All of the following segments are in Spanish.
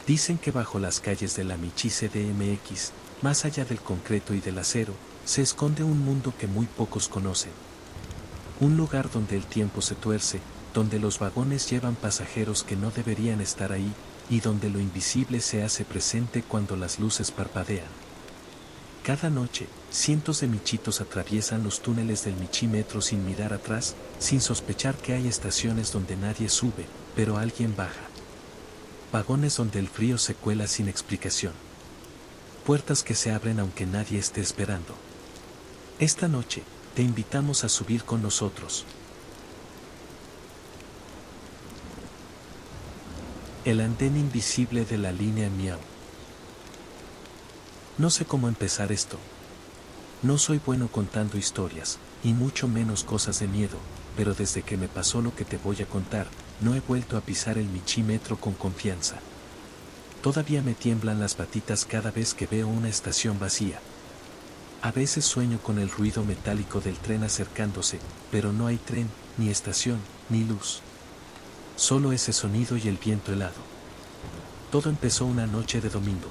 Dicen que bajo las calles de la Michi CDMX, más allá del concreto y del acero, se esconde un mundo que muy pocos conocen. Un lugar donde el tiempo se tuerce, donde los vagones llevan pasajeros que no deberían estar ahí, y donde lo invisible se hace presente cuando las luces parpadean. Cada noche, cientos de michitos atraviesan los túneles del Michímetro sin mirar atrás, sin sospechar que hay estaciones donde nadie sube, pero alguien baja. Vagones donde el frío se cuela sin explicación. Puertas que se abren aunque nadie esté esperando. Esta noche, te invitamos a subir con nosotros. El andén invisible de la línea Miau. No sé cómo empezar esto. No soy bueno contando historias, y mucho menos cosas de miedo, pero desde que me pasó lo que te voy a contar, no he vuelto a pisar el Michímetro con confianza. Todavía me tiemblan las patitas cada vez que veo una estación vacía. A veces sueño con el ruido metálico del tren acercándose, pero no hay tren, ni estación, ni luz. Solo ese sonido y el viento helado. Todo empezó una noche de domingo.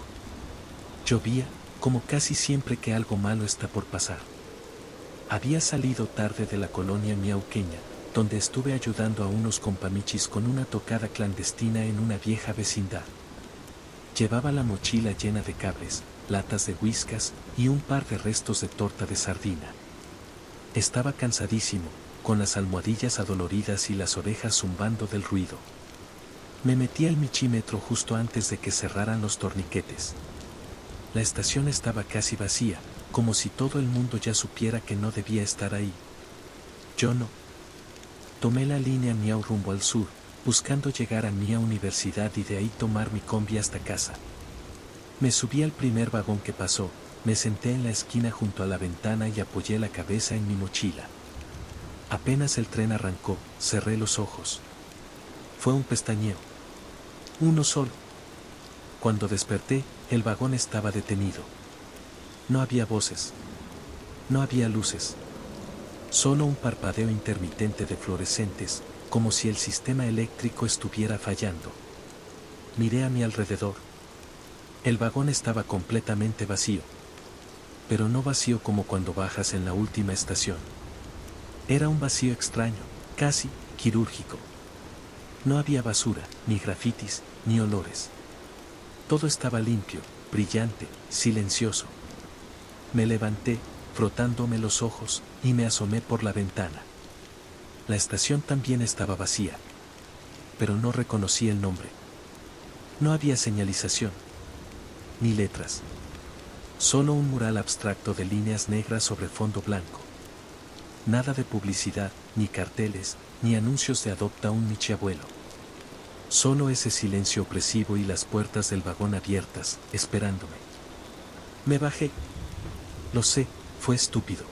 Llovía, como casi siempre que algo malo está por pasar. Había salido tarde de la colonia miauqueña, donde estuve ayudando a unos compamichis con una tocada clandestina en una vieja vecindad. Llevaba la mochila llena de cabres, latas de whiskas y un par de restos de torta de sardina. Estaba cansadísimo, con las almohadillas adoloridas y las orejas zumbando del ruido. Me metí al Michímetro justo antes de que cerraran los torniquetes. La estación estaba casi vacía, como si todo el mundo ya supiera que no debía estar ahí. Yo no. Tomé la línea Miau rumbo al sur, buscando llegar a mi universidad y de ahí tomar mi combi hasta casa. Me subí al primer vagón que pasó, me senté en la esquina junto a la ventana y apoyé la cabeza en mi mochila. Apenas el tren arrancó, cerré los ojos. Fue un pestañeo. Uno solo. Cuando desperté, el vagón estaba detenido. No había voces. No había luces. Solo un parpadeo intermitente de fluorescentes, como si el sistema eléctrico estuviera fallando. Miré a mi alrededor. El vagón estaba completamente vacío. Pero no vacío como cuando bajas en la última estación. Era un vacío extraño, casi quirúrgico. No había basura, ni grafitis, ni olores. Todo estaba limpio, brillante, silencioso. Me levanté, frotándome los ojos, y me asomé por la ventana. La estación también estaba vacía. Pero no reconocí el nombre. No había señalización. Ni letras. Solo un mural abstracto de líneas negras sobre fondo blanco. Nada de publicidad, ni carteles, ni anuncios de adopta un michiabuelo. Solo ese silencio opresivo y las puertas del vagón abiertas, esperándome. Me bajé. Lo sé, fue estúpido.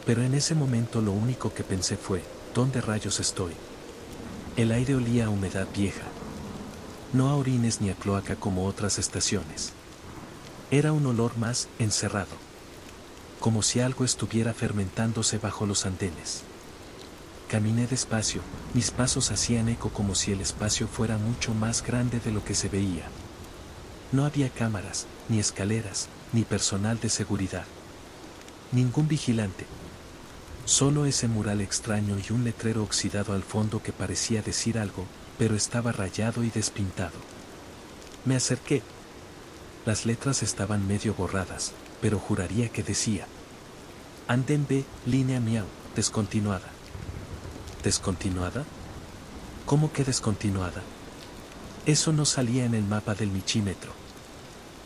Pero en ese momento lo único que pensé fue, ¿dónde rayos estoy? El aire olía a humedad vieja. No a orines ni a cloaca como otras estaciones. Era un olor más encerrado. Como si algo estuviera fermentándose bajo los andenes. Caminé despacio, mis pasos hacían eco como si el espacio fuera mucho más grande de lo que se veía. No había cámaras, ni escaleras, ni personal de seguridad. Ningún vigilante. Solo ese mural extraño y un letrero oxidado al fondo que parecía decir algo, pero estaba rayado y despintado. Me acerqué. Las letras estaban medio borradas, pero juraría que decía: Andén B, línea Miau, descontinuada. ¿Descontinuada? ¿Cómo que descontinuada? Eso no salía en el mapa del Michímetro.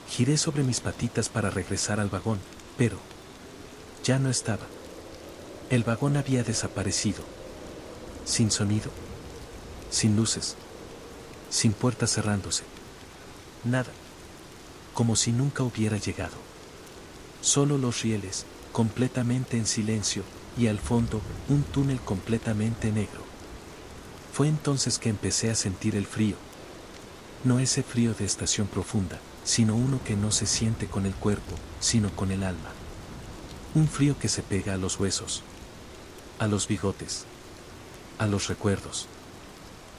Giré sobre mis patitas para regresar al vagón, pero ya no estaba. El vagón había desaparecido. Sin sonido. Sin luces. Sin puertas cerrándose. Nada. Como si nunca hubiera llegado. Solo los rieles, completamente en silencio, y al fondo, un túnel completamente negro. Fue entonces que empecé a sentir el frío. No ese frío de estación profunda, sino uno que no se siente con el cuerpo, sino con el alma. Un frío que se pega a los huesos, a los bigotes, a los recuerdos.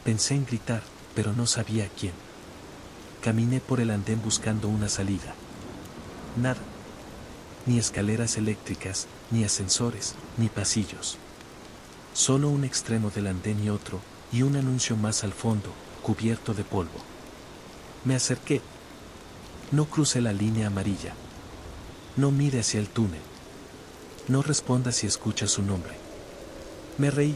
Pensé en gritar, pero no sabía a quién. Caminé por el andén buscando una salida. Nada. Ni escaleras eléctricas, ni ascensores, ni pasillos. Solo un extremo del andén y otro, y un anuncio más al fondo, cubierto de polvo. Me acerqué. No cruce la línea amarilla. No mire hacia el túnel. No responda si escucha su nombre. Me reí.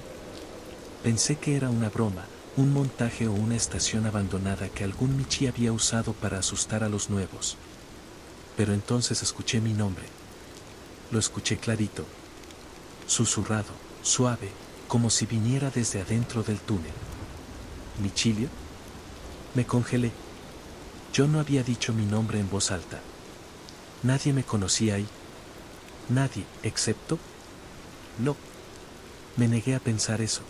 Pensé que era una broma, un montaje o una estación abandonada que algún Michi había usado para asustar a los nuevos. Pero entonces escuché mi nombre. Lo escuché clarito. Susurrado, suave, como si viniera desde adentro del túnel. ¿Michilio? Me congelé. Yo no había dicho mi nombre en voz alta. Nadie me conocía ahí. Nadie, excepto... No. Me negué a pensar eso.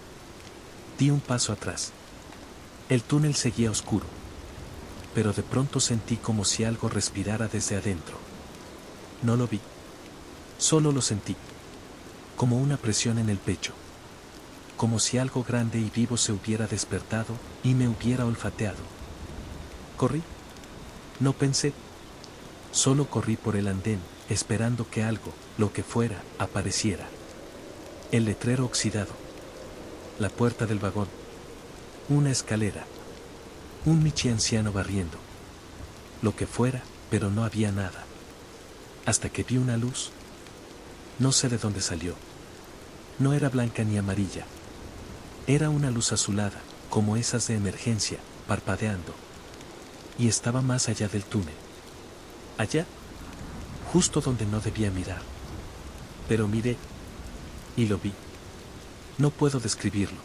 Di un paso atrás. El túnel seguía oscuro. Pero de pronto sentí como si algo respirara desde adentro. No lo vi. Solo lo sentí. Como una presión en el pecho. Como si algo grande y vivo se hubiera despertado y me hubiera olfateado. Corrí. No pensé. Solo corrí por el andén, esperando que algo, lo que fuera, apareciera. El letrero oxidado. La puerta del vagón. Una escalera. Un Michi anciano barriendo. Lo que fuera, pero no había nada. Hasta que vi una luz. No sé de dónde salió. No era blanca ni amarilla. Era una luz azulada, como esas de emergencia, parpadeando. Y estaba más allá del túnel. Allá, justo donde no debía mirar. Pero miré, y lo vi. No puedo describirlo.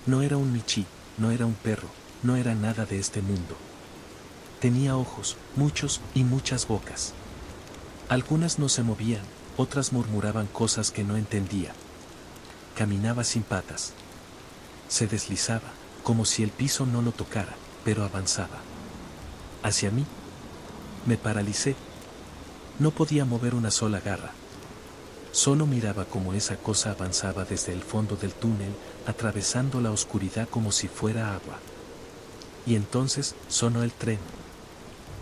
No era un Michi, no era un perro, no era nada de este mundo. Tenía ojos, muchos y muchas bocas. Algunas no se movían, otras murmuraban cosas que no entendía. Caminaba sin patas. Se deslizaba, como si el piso no lo tocara, pero avanzaba. Hacia mí. Me paralicé. No podía mover una sola garra. Solo miraba cómo esa cosa avanzaba desde el fondo del túnel, atravesando la oscuridad como si fuera agua. Y entonces sonó el tren.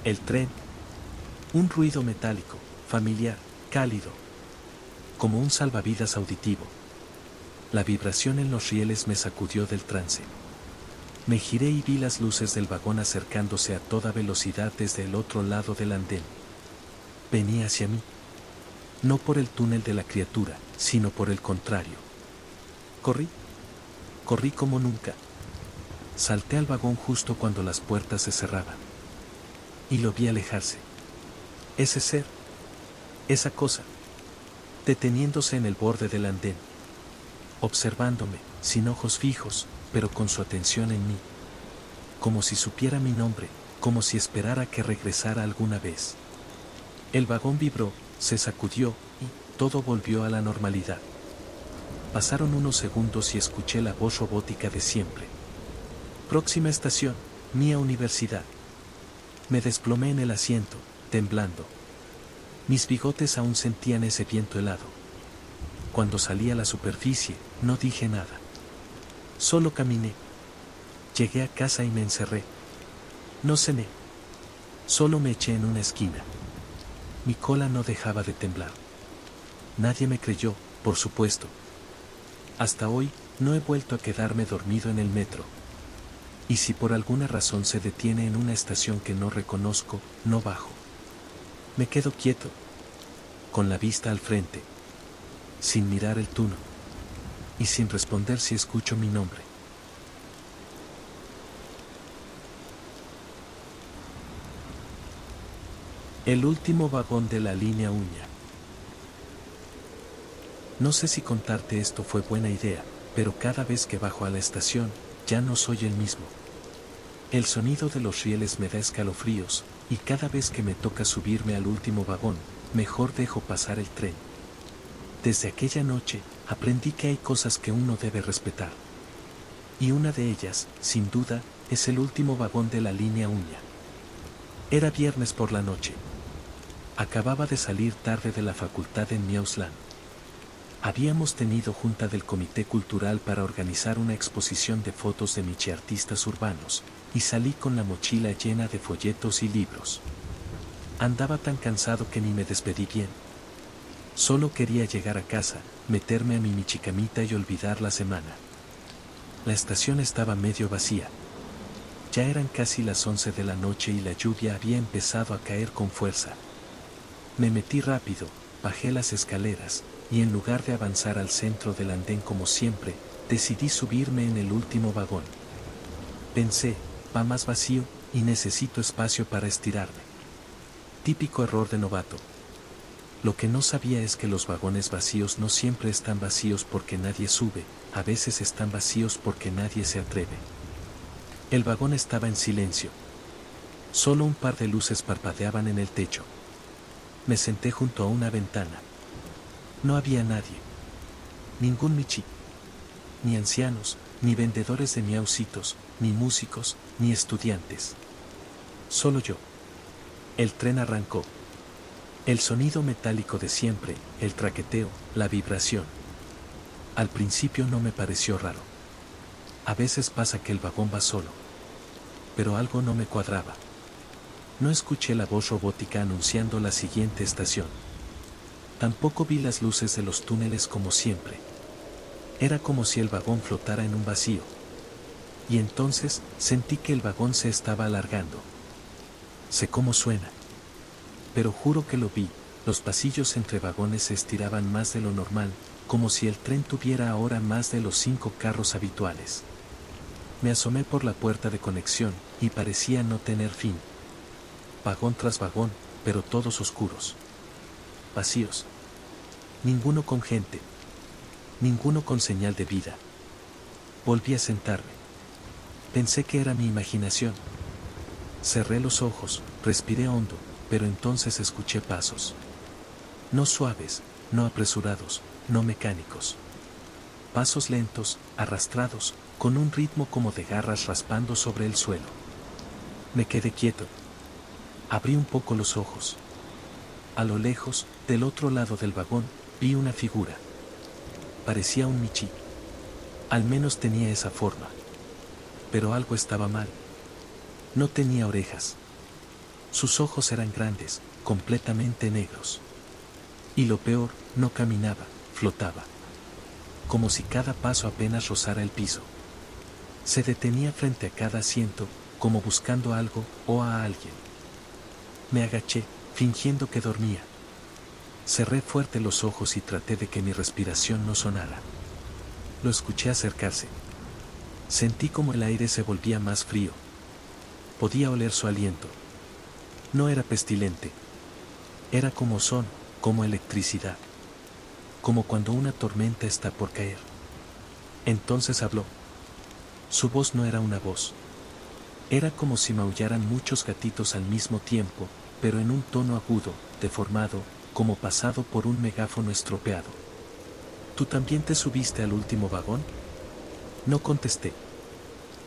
El tren. Un ruido metálico, familiar, cálido. Como un salvavidas auditivo. La vibración en los rieles me sacudió del trance. Me giré y vi las luces del vagón acercándose a toda velocidad desde el otro lado del andén. Venía hacia mí. No por el túnel de la criatura, sino por el contrario. Corrí. Corrí como nunca. Salté al vagón justo cuando las puertas se cerraban. Y lo vi alejarse. Ese ser. Esa cosa. Deteniéndose en el borde del andén. Observándome, sin ojos fijos, pero con su atención en mí. Como si supiera mi nombre, como si esperara que regresara alguna vez. El vagón vibró, se sacudió, y todo volvió a la normalidad. Pasaron unos segundos y escuché la voz robótica de siempre. Próxima estación, Mía Universidad. Me desplomé en el asiento, temblando. Mis bigotes aún sentían ese viento helado. Cuando salí a la superficie, no dije nada. Solo caminé. Llegué a casa y me encerré. No cené. Solo me eché en una esquina. Mi cola no dejaba de temblar. Nadie me creyó, por supuesto. Hasta hoy, no he vuelto a quedarme dormido en el metro. Y si por alguna razón se detiene en una estación que no reconozco, no bajo. Me quedo quieto, con la vista al frente, sin mirar el túnel, y sin responder si escucho mi nombre. El último vagón de la línea Uña. No sé si contarte esto fue buena idea, pero cada vez que bajo a la estación, ya no soy el mismo. El sonido de los rieles me da escalofríos, y cada vez que me toca subirme al último vagón, mejor dejo pasar el tren. Desde aquella noche, aprendí que hay cosas que uno debe respetar. Y una de ellas, sin duda, es el último vagón de la línea Uña. Era viernes por la noche. Acababa de salir tarde de la facultad en Miauslan. Habíamos tenido junta del comité cultural para organizar una exposición de fotos de michiartistas urbanos, y salí con la mochila llena de folletos y libros. Andaba tan cansado que ni me despedí bien. Solo quería llegar a casa, meterme a mi michicamita y olvidar la semana. La estación estaba medio vacía. Ya eran casi las 11 de la noche y la lluvia había empezado a caer con fuerza. Me metí rápido, bajé las escaleras, y en lugar de avanzar al centro del andén como siempre, decidí subirme en el último vagón. Pensé, va más vacío, y necesito espacio para estirarme. Típico error de novato. Lo que no sabía es que los vagones vacíos no siempre están vacíos porque nadie sube, a veces están vacíos porque nadie se atreve. El vagón estaba en silencio. Solo un par de luces parpadeaban en el techo. Me senté junto a una ventana. No había nadie. Ningún michi. Ni ancianos, ni vendedores de miaucitos, ni músicos, ni estudiantes. Solo yo. El tren arrancó. El sonido metálico de siempre, el traqueteo, la vibración. Al principio no me pareció raro. A veces pasa que el vagón va solo. Pero algo no me cuadraba. No escuché la voz robótica anunciando la siguiente estación. Tampoco vi las luces de los túneles como siempre. Era como si el vagón flotara en un vacío. Y entonces sentí que el vagón se estaba alargando. Sé cómo suena. Pero juro que lo vi, los pasillos entre vagones se estiraban más de lo normal, como si el tren tuviera ahora más de los 5 carros habituales. Me asomé por la puerta de conexión, y parecía no tener fin. Vagón tras vagón, pero todos oscuros. Vacíos. Ninguno con gente. Ninguno con señal de vida. Volví a sentarme. Pensé que era mi imaginación. Cerré los ojos, respiré hondo, pero entonces escuché pasos. No suaves, no apresurados, no mecánicos. Pasos lentos, arrastrados, con un ritmo como de garras raspando sobre el suelo. Me quedé quieto. Abrí un poco los ojos. A lo lejos, del otro lado del vagón, vi una figura. Parecía un michi. Al menos tenía esa forma. Pero algo estaba mal. No tenía orejas. Sus ojos eran grandes, completamente negros. Y lo peor, no caminaba, flotaba. Como si cada paso apenas rozara el piso. Se detenía frente a cada asiento, como buscando algo o a alguien. Me agaché, fingiendo que dormía. Cerré fuerte los ojos y traté de que mi respiración no sonara. Lo escuché acercarse. Sentí como el aire se volvía más frío. Podía oler su aliento. No era pestilente. Era como son, como electricidad. Como cuando una tormenta está por caer. Entonces habló. Su voz no era una voz. Era como si maullaran muchos gatitos al mismo tiempo, pero en un tono agudo, deformado, como pasado por un megáfono estropeado. ¿Tú también te subiste al último vagón? No contesté.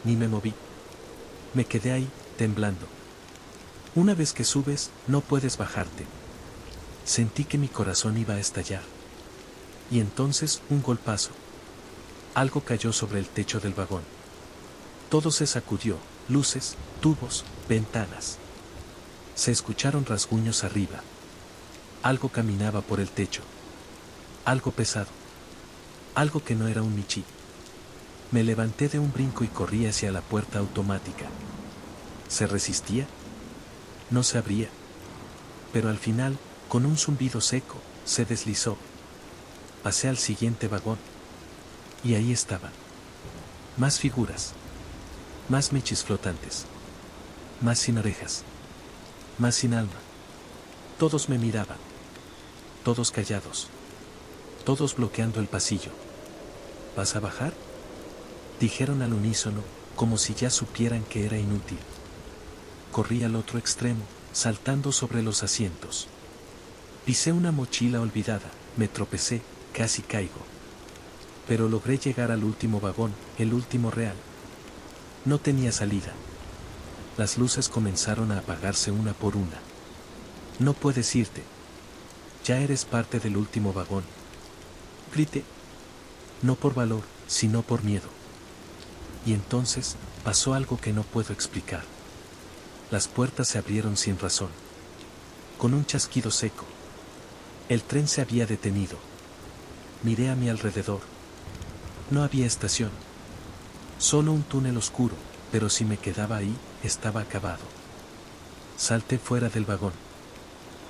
Ni me moví. Me quedé ahí, temblando. Una vez que subes, no puedes bajarte. Sentí que mi corazón iba a estallar. Y entonces, un golpazo. Algo cayó sobre el techo del vagón. Todo se sacudió, luces, tubos, ventanas. Se escucharon rasguños arriba. Algo caminaba por el techo. Algo pesado. Algo que no era un michi. Me levanté de un brinco y corrí hacia la puerta automática. ¿Se resistía? No se abría. Pero al final, con un zumbido seco, se deslizó. Pasé al siguiente vagón. Y ahí estaban. Más figuras. Más michis flotantes. Más sin orejas. Más sin alma. Todos me miraban. Todos callados. Todos bloqueando el pasillo. ¿Vas a bajar? Dijeron al unísono, como si ya supieran que era inútil. Corrí al otro extremo, saltando sobre los asientos. Pisé una mochila olvidada, me tropecé, casi caigo. Pero logré llegar al último vagón, el último real. No tenía salida. Las luces comenzaron a apagarse una por una. No puedes irte. Ya eres parte del último vagón. Grité. No por valor, sino por miedo. Y entonces, pasó algo que no puedo explicar. Las puertas se abrieron sin razón. Con un chasquido seco. El tren se había detenido. Miré a mi alrededor. No había estación. Solo un túnel oscuro, pero si me quedaba ahí, estaba acabado. Salté fuera del vagón.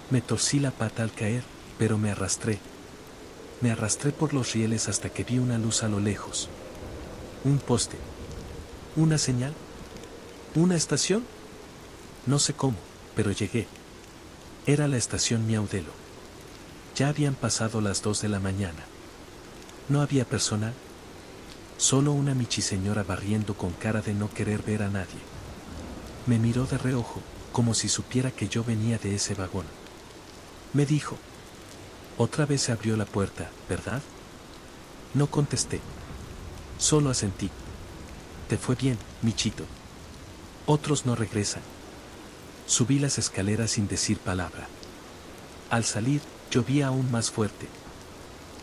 Me torcí la pata al caer, pero me arrastré. Me arrastré por los rieles hasta que vi una luz a lo lejos. Un poste. ¿Una señal? ¿Una estación? No sé cómo, pero llegué. Era la estación Miaudelo. Ya habían pasado las 2 de la mañana. No había personal. Solo una michiseñora barriendo con cara de no querer ver a nadie. Me miró de reojo, como si supiera que yo venía de ese vagón. Me dijo. Otra vez se abrió la puerta, ¿verdad? No contesté. Solo asentí. Te fue bien, Michito. Otros no regresan. Subí las escaleras sin decir palabra. Al salir, llovía aún más fuerte.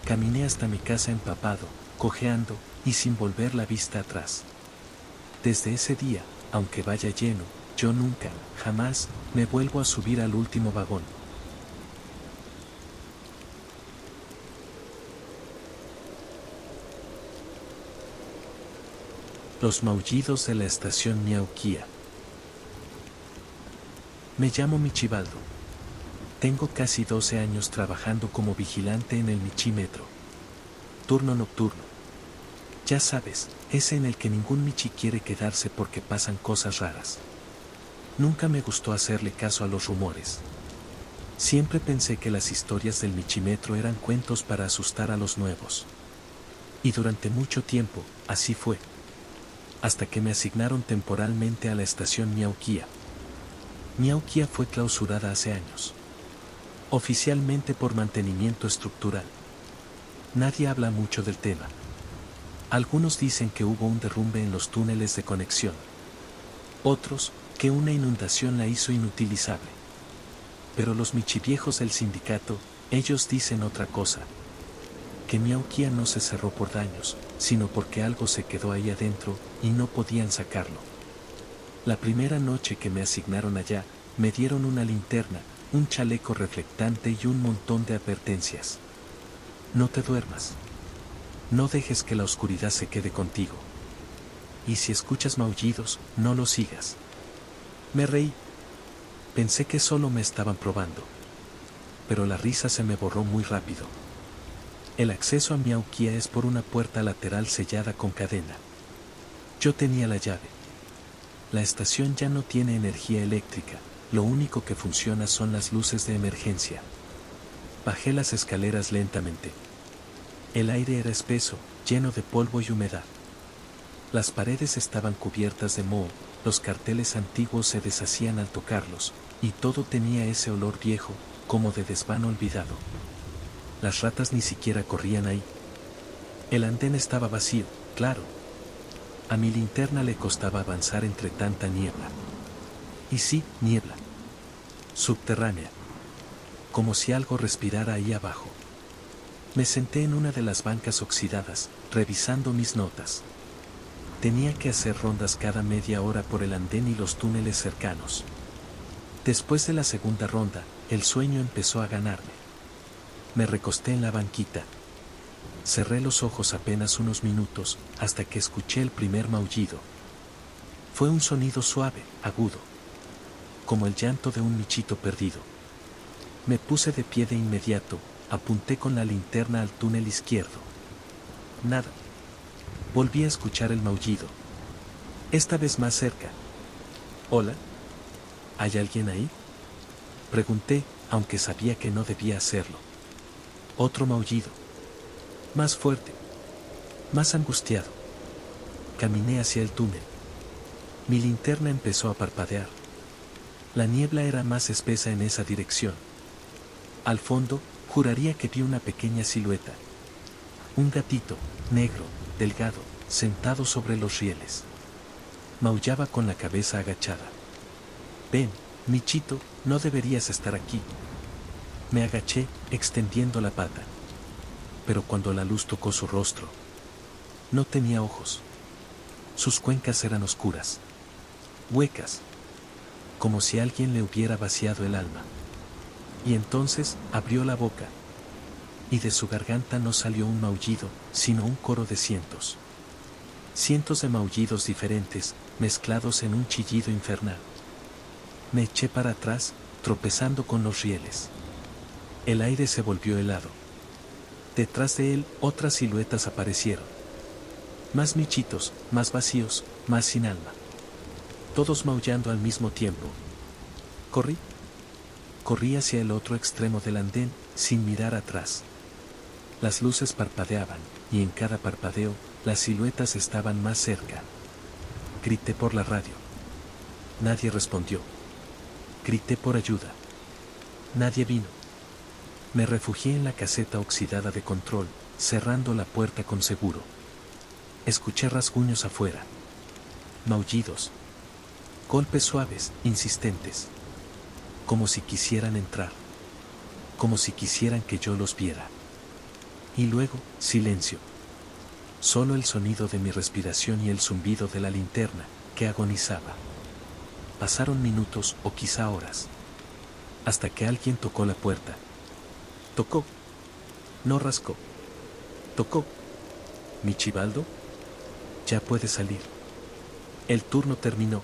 Caminé hasta mi casa empapado, cojeando, y sin volver la vista atrás. Desde ese día, aunque vaya lleno, yo nunca, jamás, me vuelvo a subir al último vagón. Los maullidos de la estación Ñauquía. Me llamo Michibaldo. Tengo casi 12 años trabajando como vigilante en el Michímetro. Turno nocturno. Ya sabes, ese en el que ningún Michi quiere quedarse porque pasan cosas raras. Nunca me gustó hacerle caso a los rumores. Siempre pensé que las historias del Michímetro eran cuentos para asustar a los nuevos. Y durante mucho tiempo, así fue. Hasta que me asignaron temporalmente a la estación Ñauquía. Ñauquía fue clausurada hace años. Oficialmente por mantenimiento estructural. Nadie habla mucho del tema. Algunos dicen que hubo un derrumbe en los túneles de conexión. Otros, que una inundación la hizo inutilizable. Pero los michiviejos del sindicato, ellos dicen otra cosa. Que Ñauquía no se cerró por daños, sino porque algo se quedó ahí adentro, y no podían sacarlo. La primera noche que me asignaron allá, me dieron una linterna, un chaleco reflectante y un montón de advertencias. No te duermas. No dejes que la oscuridad se quede contigo. Y si escuchas maullidos, no los sigas. Me reí. Pensé que solo me estaban probando. Pero la risa se me borró muy rápido. El acceso a Ñauquía es por una puerta lateral sellada con cadena. Yo tenía la llave. La estación ya no tiene energía eléctrica, lo único que funciona son las luces de emergencia. Bajé las escaleras lentamente. El aire era espeso, lleno de polvo y humedad. Las paredes estaban cubiertas de moho, los carteles antiguos se deshacían al tocarlos, y todo tenía ese olor viejo, como de desván olvidado. Las ratas ni siquiera corrían ahí. El andén estaba vacío, claro. A mi linterna le costaba avanzar entre tanta niebla. Y sí, niebla. Subterránea. Como si algo respirara ahí abajo. Me senté en una de las bancas oxidadas, revisando mis notas. Tenía que hacer rondas cada media hora por el andén y los túneles cercanos. Después de la segunda ronda, el sueño empezó a ganarme. Me recosté en la banquita. Cerré los ojos apenas unos minutos, hasta que escuché el primer maullido. Fue un sonido suave, agudo. Como el llanto de un michito perdido. Me puse de pie de inmediato, apunté con la linterna al túnel izquierdo. Nada. Volví a escuchar el maullido. Esta vez más cerca. ¿Hola? ¿Hay alguien ahí? Pregunté, aunque sabía que no debía hacerlo. Otro maullido. Más fuerte. Más angustiado. Caminé hacia el túnel. Mi linterna empezó a parpadear. La niebla era más espesa en esa dirección. Al fondo, juraría que vi una pequeña silueta. Un gatito, negro, delgado, sentado sobre los rieles. Maullaba con la cabeza agachada. Ven, Michito, no deberías estar aquí. Me agaché, extendiendo la pata. pero cuando la luz tocó su rostro, no tenía ojos. Sus cuencas eran oscuras, huecas, como si alguien le hubiera vaciado el alma. Y entonces abrió la boca, y de su garganta no salió un maullido, sino un coro de cientos. Cientos de maullidos diferentes, mezclados en un chillido infernal. Me eché para atrás, tropezando con los rieles. El aire se volvió helado. Detrás de él, otras siluetas aparecieron. Más michitos, más vacíos, más sin alma. Todos maullando al mismo tiempo. Corrí. Corrí hacia el otro extremo del andén, sin mirar atrás. Las luces parpadeaban, y en cada parpadeo, las siluetas estaban más cerca. Grité por la radio. Nadie respondió. Grité por ayuda. Nadie vino. Me refugié en la caseta oxidada de control, cerrando la puerta con seguro. Escuché rasguños afuera. Maullidos. Golpes suaves, insistentes. Como si quisieran entrar. Como si quisieran que yo los viera. Y luego, silencio. Solo el sonido de mi respiración y el zumbido de la linterna, que agonizaba. Pasaron minutos o quizá horas. Hasta que alguien tocó la puerta. Tocó. No rascó. Tocó. ¿Michibaldo? Ya puede salir. El turno terminó.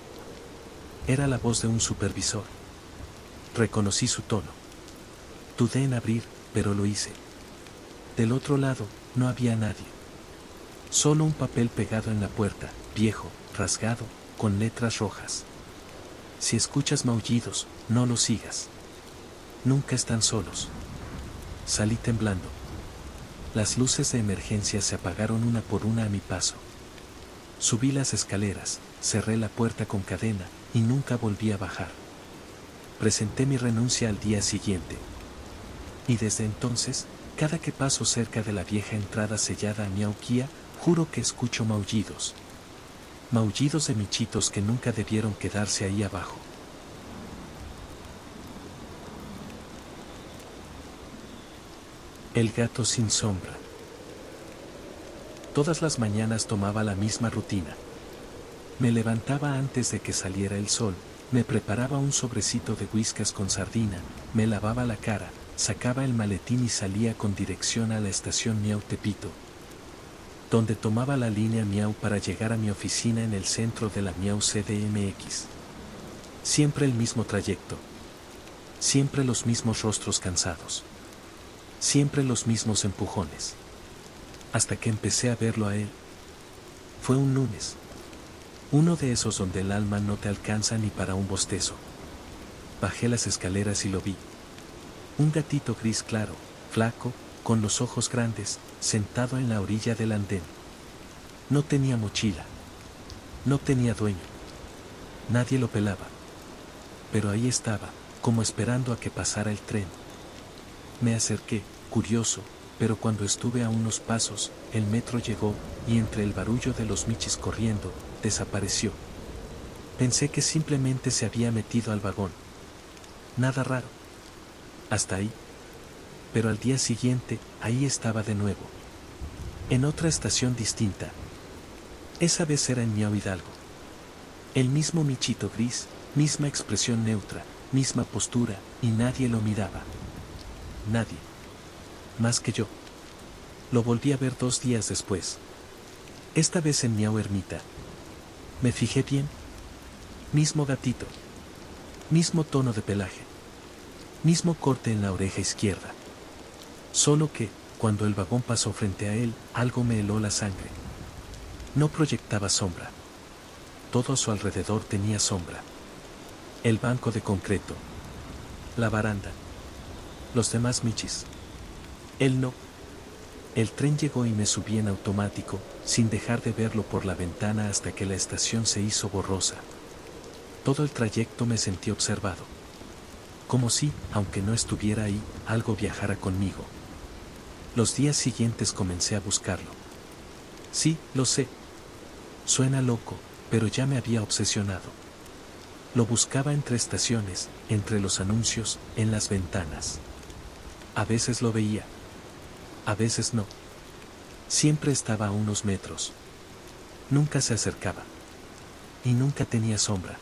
Era la voz de un supervisor. Reconocí su tono. Dudé en abrir, pero lo hice. Del otro lado, no había nadie. Solo un papel pegado en la puerta, viejo, rasgado, con letras rojas. Si escuchas maullidos, no los sigas. Nunca están solos. Salí temblando. Las luces de emergencia se apagaron una por una a mi paso. Subí las escaleras, cerré la puerta con cadena, y nunca volví a bajar. Presenté mi renuncia al día siguiente. Y desde entonces, cada que paso cerca de la vieja entrada sellada a Miauquía, juro que escucho maullidos. Maullidos de michitos que nunca debieron quedarse ahí abajo. El gato sin sombra. Todas las mañanas tomaba la misma rutina. Me levantaba antes de que saliera el sol, me preparaba un sobrecito de whiskas con sardina, me lavaba la cara, sacaba el maletín y salía con dirección a la estación Miau Tepito, donde tomaba la línea Miau para llegar a mi oficina en el centro de la Miau CDMX. Siempre el mismo trayecto. Siempre los mismos rostros cansados. Siempre los mismos empujones. Hasta que empecé a verlo a él. Fue un lunes. Uno de esos donde el alma no te alcanza ni para un bostezo. Bajé las escaleras y lo vi. Un gatito gris claro, flaco, con los ojos grandes, sentado en la orilla del andén. No tenía mochila. No tenía dueño. Nadie lo pelaba. Pero ahí estaba, como esperando a que pasara el tren. Me acerqué, curioso, pero cuando estuve a unos pasos, el metro llegó, y entre el barullo de los michis corriendo, desapareció. Pensé que simplemente se había metido al vagón. Nada raro. Hasta ahí. Pero al día siguiente, ahí estaba de nuevo. En otra estación distinta. Esa vez era en Miau Hidalgo. El mismo michito gris, misma expresión neutra, misma postura, y nadie lo miraba. Nadie. Más que yo. Lo volví a ver 2 días después. Esta vez en Miau Ermita. Me fijé bien. Mismo gatito. Mismo tono de pelaje. Mismo corte en la oreja izquierda. Solo que, cuando el vagón pasó frente a él, algo me heló la sangre. No proyectaba sombra. Todo a su alrededor tenía sombra. El banco de concreto. La baranda. Los demás michis. Él no. El tren llegó y me subí en automático, sin dejar de verlo por la ventana hasta que la estación se hizo borrosa. Todo el trayecto me sentí observado. Como si, aunque no estuviera ahí, algo viajara conmigo. Los días siguientes comencé a buscarlo. Sí, lo sé. Suena loco, pero ya me había obsesionado. Lo buscaba entre estaciones, entre los anuncios, en las ventanas. A veces lo veía. A veces no. Siempre estaba a unos metros. Nunca se acercaba. Y nunca tenía sombra.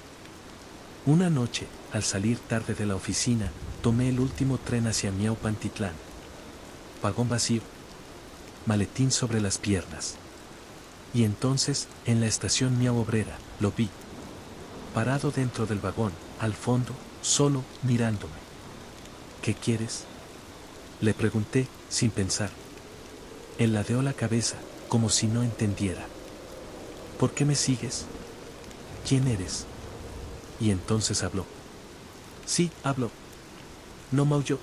Una noche, al salir tarde de la oficina, tomé el último tren hacia Miaupantitlán. Vagón vacío. Maletín sobre las piernas. Y entonces, en la estación Miau Obrera, lo vi. Parado dentro del vagón, al fondo, solo, mirándome. ¿Qué quieres? Le pregunté, sin pensar. Él ladeó la cabeza, como si no entendiera. ¿Por qué me sigues? ¿Quién eres? Y entonces habló. Sí, habló. No maulló.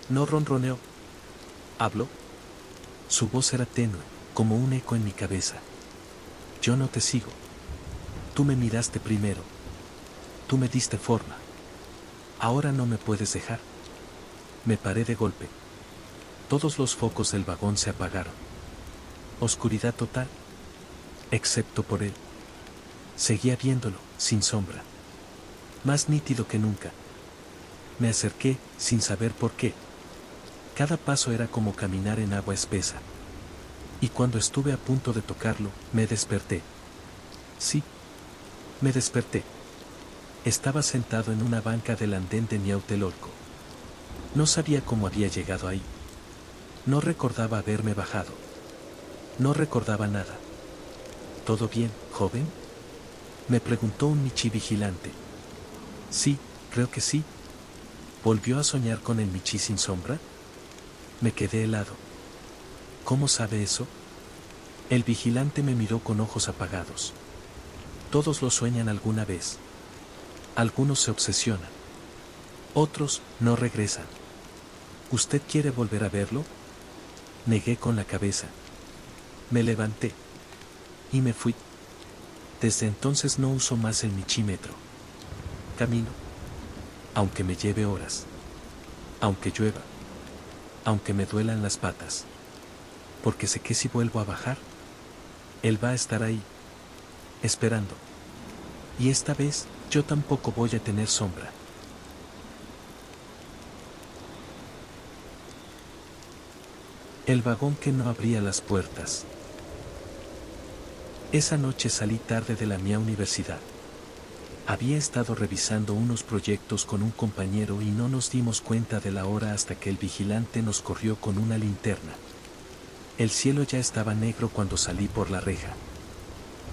No ronroneó. Habló. Su voz era tenue, como un eco en mi cabeza. Yo no te sigo. Tú me miraste primero. Tú me diste forma. Ahora no me puedes dejar. Me paré de golpe. Todos los focos del vagón se apagaron. Oscuridad total. Excepto por él. Seguía viéndolo, sin sombra. Más nítido que nunca. Me acerqué, sin saber por qué. Cada paso era como caminar en agua espesa. Y cuando estuve a punto de tocarlo, me desperté. Sí. Me desperté. Estaba sentado en una banca del andén de Miautelolco. No sabía cómo había llegado ahí. No recordaba haberme bajado. No recordaba nada. ¿Todo bien, joven? Me preguntó un Michi vigilante. Sí, creo que sí. ¿Volvió a soñar con el Michi sin sombra? Me quedé helado. ¿Cómo sabe eso? El vigilante me miró con ojos apagados. Todos lo sueñan alguna vez. Algunos se obsesionan. Otros no regresan. ¿Usted quiere volver a verlo? Negué con la cabeza. Me levanté. Y me fui. Desde entonces no uso más el michímetro. Camino. Aunque me lleve horas. Aunque llueva. Aunque me duelan las patas. Porque sé que si vuelvo a bajar, él va a estar ahí. Esperando. Y esta vez, yo tampoco voy a tener sombra. El vagón que no abría las puertas. Esa noche salí tarde de la mía universidad. Había estado revisando unos proyectos con un compañero y no nos dimos cuenta de la hora hasta que el vigilante nos corrió con una linterna. El cielo ya estaba negro cuando salí por la reja.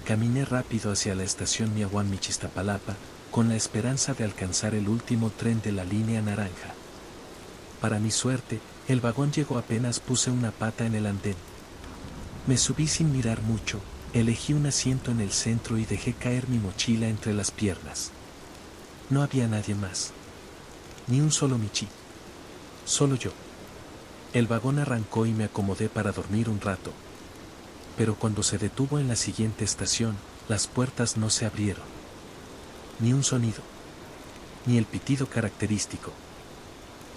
Caminé rápido hacia la estación Miahuac-Michistapalapa, con la esperanza de alcanzar el último tren de la línea naranja. Para mi suerte, el vagón llegó apenas puse una pata en el andén. Me subí sin mirar mucho, elegí un asiento en el centro y dejé caer mi mochila entre las piernas. No había nadie más. Ni un solo michi. Solo yo. El vagón arrancó y me acomodé para dormir un rato. Pero cuando se detuvo en la siguiente estación, las puertas no se abrieron. Ni un sonido. Ni el pitido característico.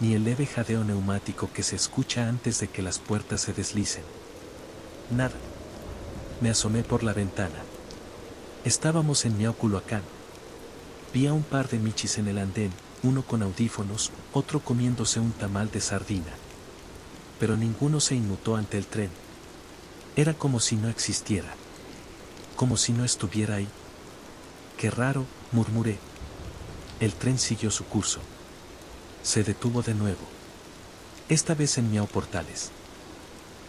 Ni el leve jadeo neumático que se escucha antes de que las puertas se deslicen. Nada. Me asomé por la ventana. Estábamos en Miauculhuacán. Vi a un par de michis en el andén, uno con audífonos, otro comiéndose un tamal de sardina. Pero ninguno se inmutó ante el tren. Era como si no existiera. Como si no estuviera ahí. Qué raro, murmuré. El tren siguió su curso. Se detuvo de nuevo. Esta vez en Miau Portales.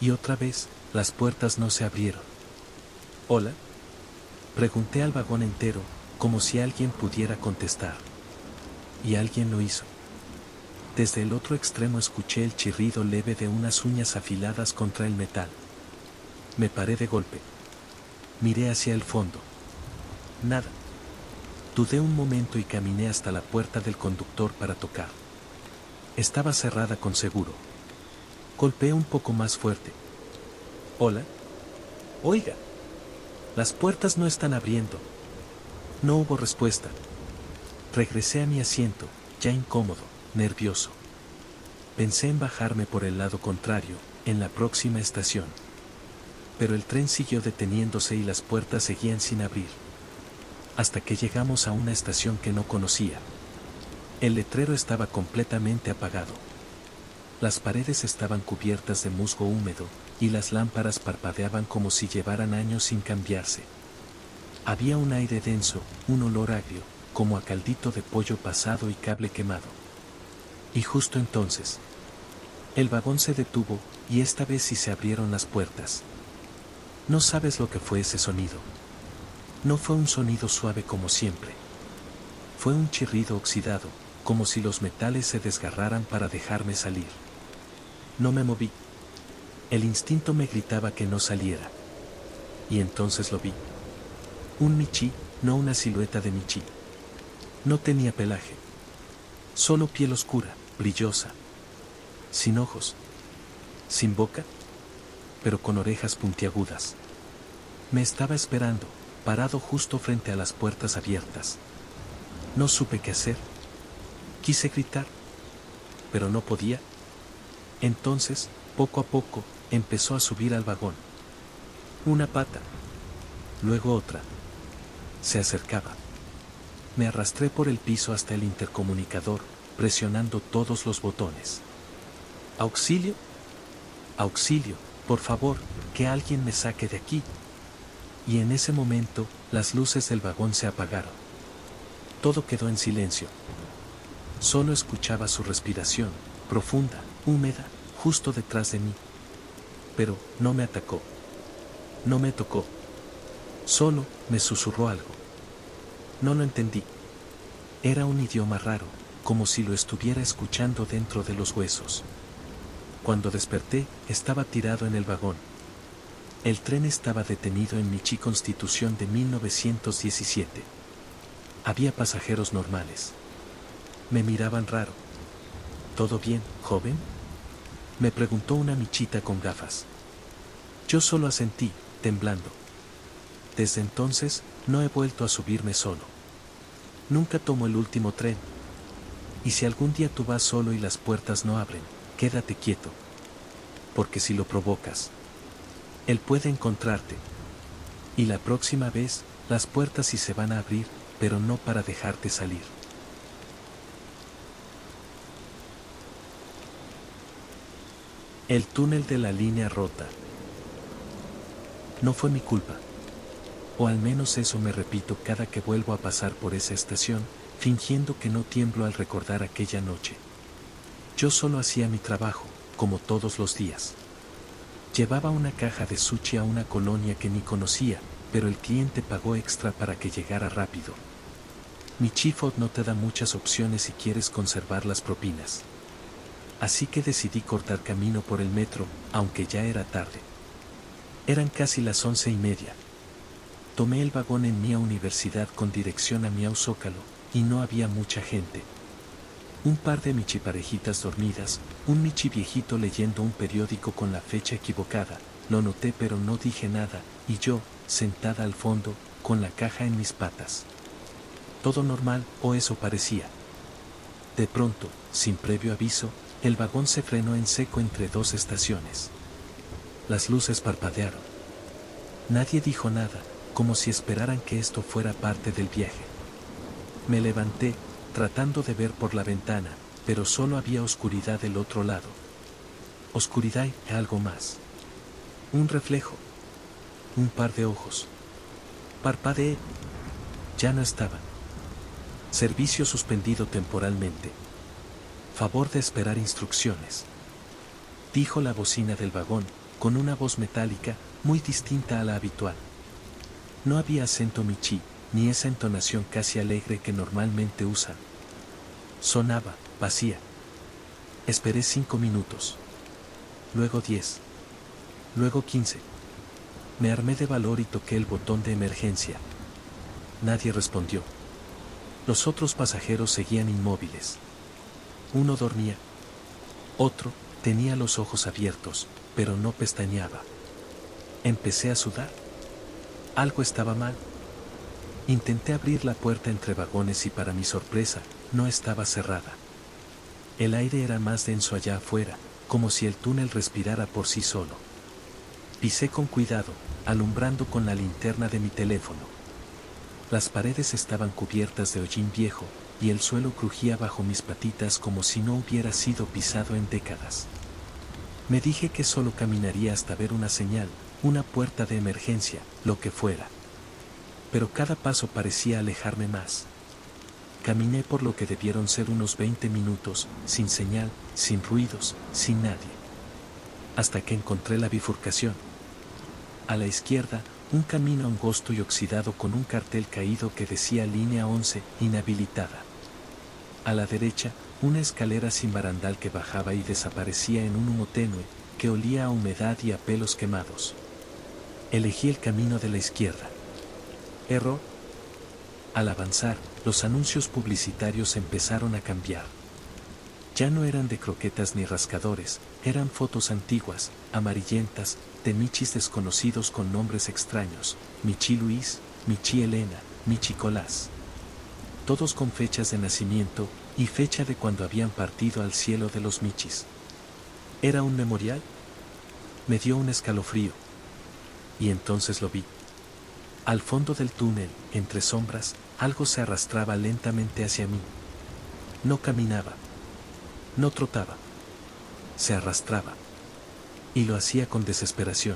Y otra vez, las puertas no se abrieron. ¿Hola? Pregunté al vagón entero, como si alguien pudiera contestar. Y alguien lo hizo. Desde el otro extremo escuché el chirrido leve de unas uñas afiladas contra el metal. Me paré de golpe. Miré hacia el fondo. Nada. Dudé un momento y caminé hasta la puerta del conductor para tocar. Estaba cerrada con seguro. Golpeé un poco más fuerte. ¿Hola? Oiga. Las puertas no están abriendo. No hubo respuesta. Regresé a mi asiento, ya incómodo, nervioso. Pensé en bajarme por el lado contrario, en la próxima estación. Pero el tren siguió deteniéndose y las puertas seguían sin abrir. Hasta que llegamos a una estación que no conocía. El letrero estaba completamente apagado. Las paredes estaban cubiertas de musgo húmedo, y las lámparas parpadeaban como si llevaran años sin cambiarse. Había un aire denso, un olor agrio, como a caldito de pollo pasado y cable quemado. Y justo entonces, el vagón se detuvo, y esta vez sí se abrieron las puertas. No sabes lo que fue ese sonido. No fue un sonido suave como siempre. Fue un chirrido oxidado, como si los metales se desgarraran para dejarme salir. No me moví. El instinto me gritaba que no saliera. Y entonces lo vi. Un michí, no una silueta de michí. No tenía pelaje. Solo piel oscura, brillosa. Sin ojos. Sin boca. Pero con orejas puntiagudas. Me estaba esperando, parado justo frente a las puertas abiertas. No supe qué hacer. Quise gritar. Pero no podía. Entonces, poco a poco, empezó a subir al vagón. Una pata. Luego otra. Se acercaba. Me arrastré por el piso hasta el intercomunicador, presionando todos los botones. ¿Auxilio? Auxilio, por favor, que alguien me saque de aquí. Y en ese momento, las luces del vagón se apagaron. Todo quedó en silencio. Solo escuchaba su respiración, profunda, húmeda, justo detrás de mí. Pero no me atacó. No me tocó. Solo me susurró algo. No lo entendí. Era un idioma raro, como si lo estuviera escuchando dentro de los huesos. Cuando desperté, estaba tirado en el vagón. El tren estaba detenido en Michi Constitución de 1917. Había pasajeros normales. Me miraban raro. ¿Todo bien, joven?, me preguntó una michita con gafas. Yo solo asentí, temblando. Desde entonces, no he vuelto a subirme solo. Nunca tomo el último tren. Y si algún día tú vas solo y las puertas no abren, quédate quieto. Porque si lo provocas, él puede encontrarte. Y la próxima vez, las puertas sí se van a abrir, pero no para dejarte salir. El túnel de la línea rota. No fue mi culpa. O al menos eso me repito cada que vuelvo a pasar por esa estación, fingiendo que no tiemblo al recordar aquella noche. Yo solo hacía mi trabajo, como todos los días. Llevaba una caja de sushi a una colonia que ni conocía, pero el cliente pagó extra para que llegara rápido. Mi Chifod no te da muchas opciones si quieres conservar las propinas. Así que decidí cortar camino por el metro, aunque ya era tarde. Eran casi las 11:30. Tomé el vagón en Mía Universidad con dirección a Miau Zócalo, y no había mucha gente. Un par de michiparejitas dormidas, un michi viejito leyendo un periódico con la fecha equivocada, lo noté pero no dije nada, y yo, sentada al fondo, con la caja en mis patas. Todo normal, o eso parecía. De pronto, sin previo aviso, el vagón se frenó en seco entre dos estaciones. Las luces parpadearon. Nadie dijo nada, como si esperaran que esto fuera parte del viaje. Me levanté, tratando de ver por la ventana, pero solo había oscuridad del otro lado. Oscuridad y algo más. Un reflejo. Un par de ojos. Parpadeé. Ya no estaban. Servicio suspendido temporalmente. Favor de esperar instrucciones. Dijo la bocina del vagón, con una voz metálica, muy distinta a la habitual. No había acento michi, ni esa entonación casi alegre que normalmente usan. Sonaba, vacía. Esperé 5 minutos. Luego 10. Luego 15. Me armé de valor y toqué el botón de emergencia. Nadie respondió. Los otros pasajeros seguían inmóviles. Uno dormía. Otro tenía los ojos abiertos, pero no pestañeaba. Empecé a sudar. Algo estaba mal. Intenté abrir la puerta entre vagones y para mi sorpresa, no estaba cerrada. El aire era más denso allá afuera, como si el túnel respirara por sí solo. Pisé con cuidado, alumbrando con la linterna de mi teléfono. Las paredes estaban cubiertas de hollín viejo, y el suelo crujía bajo mis patitas como si no hubiera sido pisado en décadas. Me dije que solo caminaría hasta ver una señal, una puerta de emergencia, lo que fuera. Pero cada paso parecía alejarme más. Caminé por lo que debieron ser unos 20 minutos, sin señal, sin ruidos, sin nadie. Hasta que encontré la bifurcación. A la izquierda, un camino angosto y oxidado con un cartel caído que decía línea 11, inhabilitada. A la derecha, una escalera sin barandal que bajaba y desaparecía en un humo tenue, que olía a humedad y a pelos quemados. Elegí el camino de la izquierda. Error. Al avanzar, los anuncios publicitarios empezaron a cambiar. Ya no eran de croquetas ni rascadores, eran fotos antiguas, amarillentas, de michis desconocidos con nombres extraños, Michi Luis, Michi Elena, Michi Colás. Todos con fechas de nacimiento y fecha de cuando habían partido al cielo de los michis. ¿Era un memorial? Me dio un escalofrío. Y entonces lo vi. Al fondo del túnel, entre sombras, algo se arrastraba lentamente hacia mí. No caminaba. No trotaba. Se arrastraba. Y lo hacía con desesperación.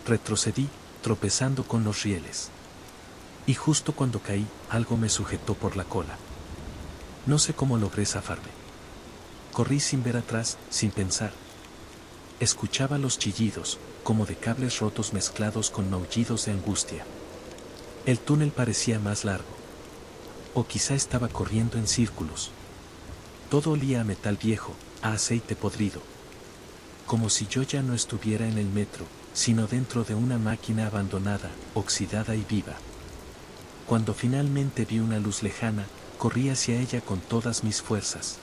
Retrocedí, tropezando con los rieles. Y justo cuando caí, algo me sujetó por la cola. No sé cómo logré zafarme. Corrí sin ver atrás, sin pensar. Escuchaba los chillidos, como de cables rotos mezclados con maullidos de angustia. El túnel parecía más largo. O quizá estaba corriendo en círculos. Todo olía a metal viejo, a aceite podrido. Como si yo ya no estuviera en el metro, sino dentro de una máquina abandonada, oxidada y viva. Cuando finalmente vi una luz lejana, corrí hacia ella con todas mis fuerzas.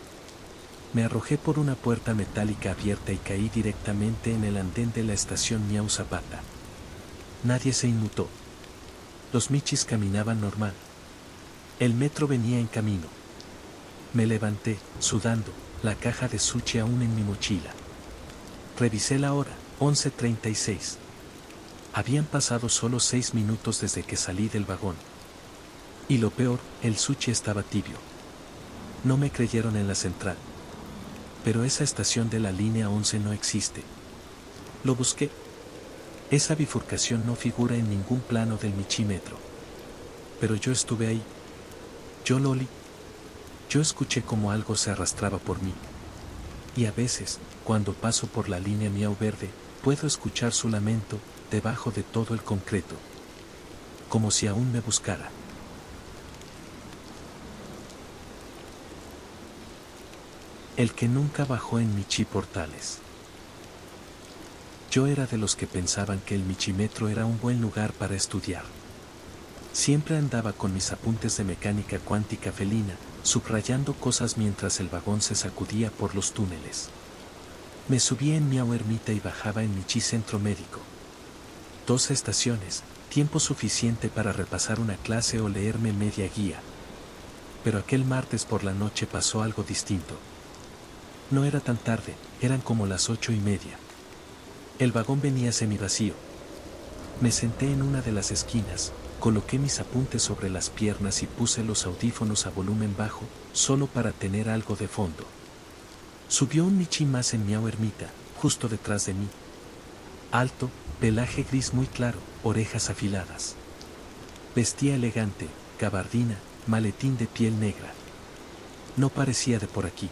Me arrojé por una puerta metálica abierta y caí directamente en el andén de la estación Miau Zapata. Nadie se inmutó. Los michis caminaban normal. El metro venía en camino. Me levanté, sudando, la caja de sushi aún en mi mochila. Revisé la hora, 11:36. Habían pasado solo 6 minutos desde que salí del vagón. Y lo peor, el sushi estaba tibio. No me creyeron en la central. Pero esa estación de la línea 11 no existe. Lo busqué. Esa bifurcación no figura en ningún plano del Michímetro. Pero yo estuve ahí. Yo lo olí. Yo escuché como algo se arrastraba por mí. Y a veces, cuando paso por la línea Miau Verde, puedo escuchar su lamento, debajo de todo el concreto. Como si aún me buscara. El que nunca bajó en Michi Portales. Yo era de los que pensaban que el Michímetro era un buen lugar para estudiar. Siempre andaba con mis apuntes de mecánica cuántica felina, subrayando cosas mientras el vagón se sacudía por los túneles. Me subía en Miau Ermita y bajaba en Michi Centro Médico. 2 estaciones, tiempo suficiente para repasar una clase o leerme media guía. Pero aquel martes por la noche pasó algo distinto. No era tan tarde, eran como las 8:30. El vagón venía semivacío. Me senté en una de las esquinas, coloqué mis apuntes sobre las piernas y puse los audífonos a volumen bajo, solo para tener algo de fondo. Subió un michi más en Miau Ermita, justo detrás de mí. Alto, pelaje gris muy claro, orejas afiladas. Vestía elegante, gabardina, maletín de piel negra. No parecía de por aquí.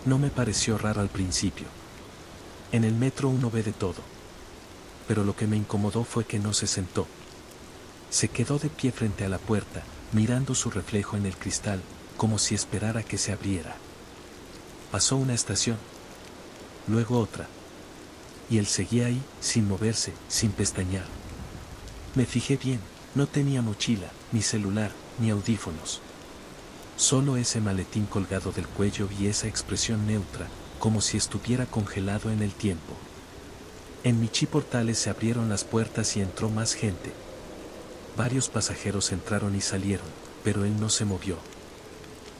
No me pareció raro al principio. En el metro uno ve de todo. Pero lo que me incomodó fue que no se sentó. Se quedó de pie frente a la puerta, mirando su reflejo en el cristal, como si esperara que se abriera. Pasó una estación. Luego otra. Y él seguía ahí, sin moverse, sin pestañear. Me fijé bien, no tenía mochila, ni celular, ni audífonos. Solo ese maletín colgado del cuello y esa expresión neutra, como si estuviera congelado en el tiempo. En Michi Portales se abrieron las puertas y entró más gente. Varios pasajeros entraron y salieron, pero él no se movió.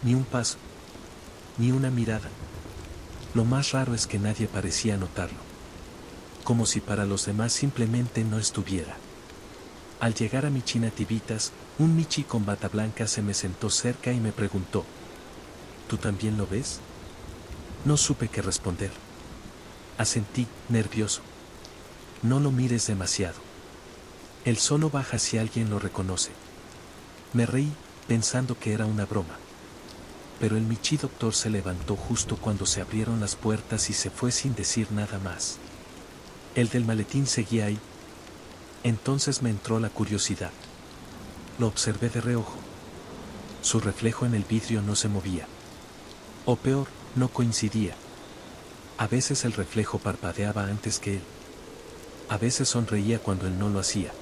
Ni un paso. Ni una mirada. Lo más raro es que nadie parecía notarlo. Como si para los demás simplemente no estuviera. Al llegar a Michi Nativitas, Un Michi con bata blanca se me sentó cerca y me preguntó: ¿tú también lo ves? No supe qué responder. Asentí, nervioso. No lo mires demasiado. Él solo baja si alguien lo reconoce. Me reí, pensando que era una broma. Pero el Michi doctor se levantó justo cuando se abrieron las puertas y se fue sin decir nada más. El del maletín seguía ahí. Entonces me entró la curiosidad. Lo observé de reojo. Su reflejo en el vidrio no se movía. O peor, no coincidía. A veces el reflejo parpadeaba antes que él. A veces sonreía cuando él no lo hacía.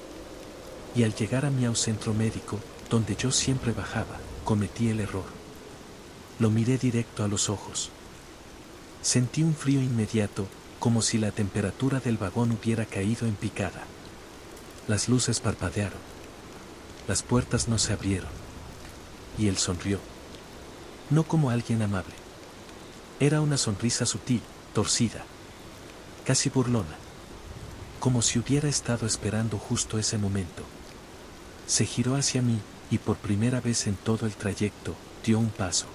Y al llegar a mi centro médico, donde yo siempre bajaba, cometí el error. Lo miré directo a los ojos. Sentí un frío inmediato, como si la temperatura del vagón hubiera caído en picada. Las luces parpadearon. Las puertas no se abrieron. Y él sonrió. No como alguien amable. Era una sonrisa sutil, torcida. Casi burlona. Como si hubiera estado esperando justo ese momento. Se giró hacia mí, y por primera vez en todo el trayecto, dio un paso.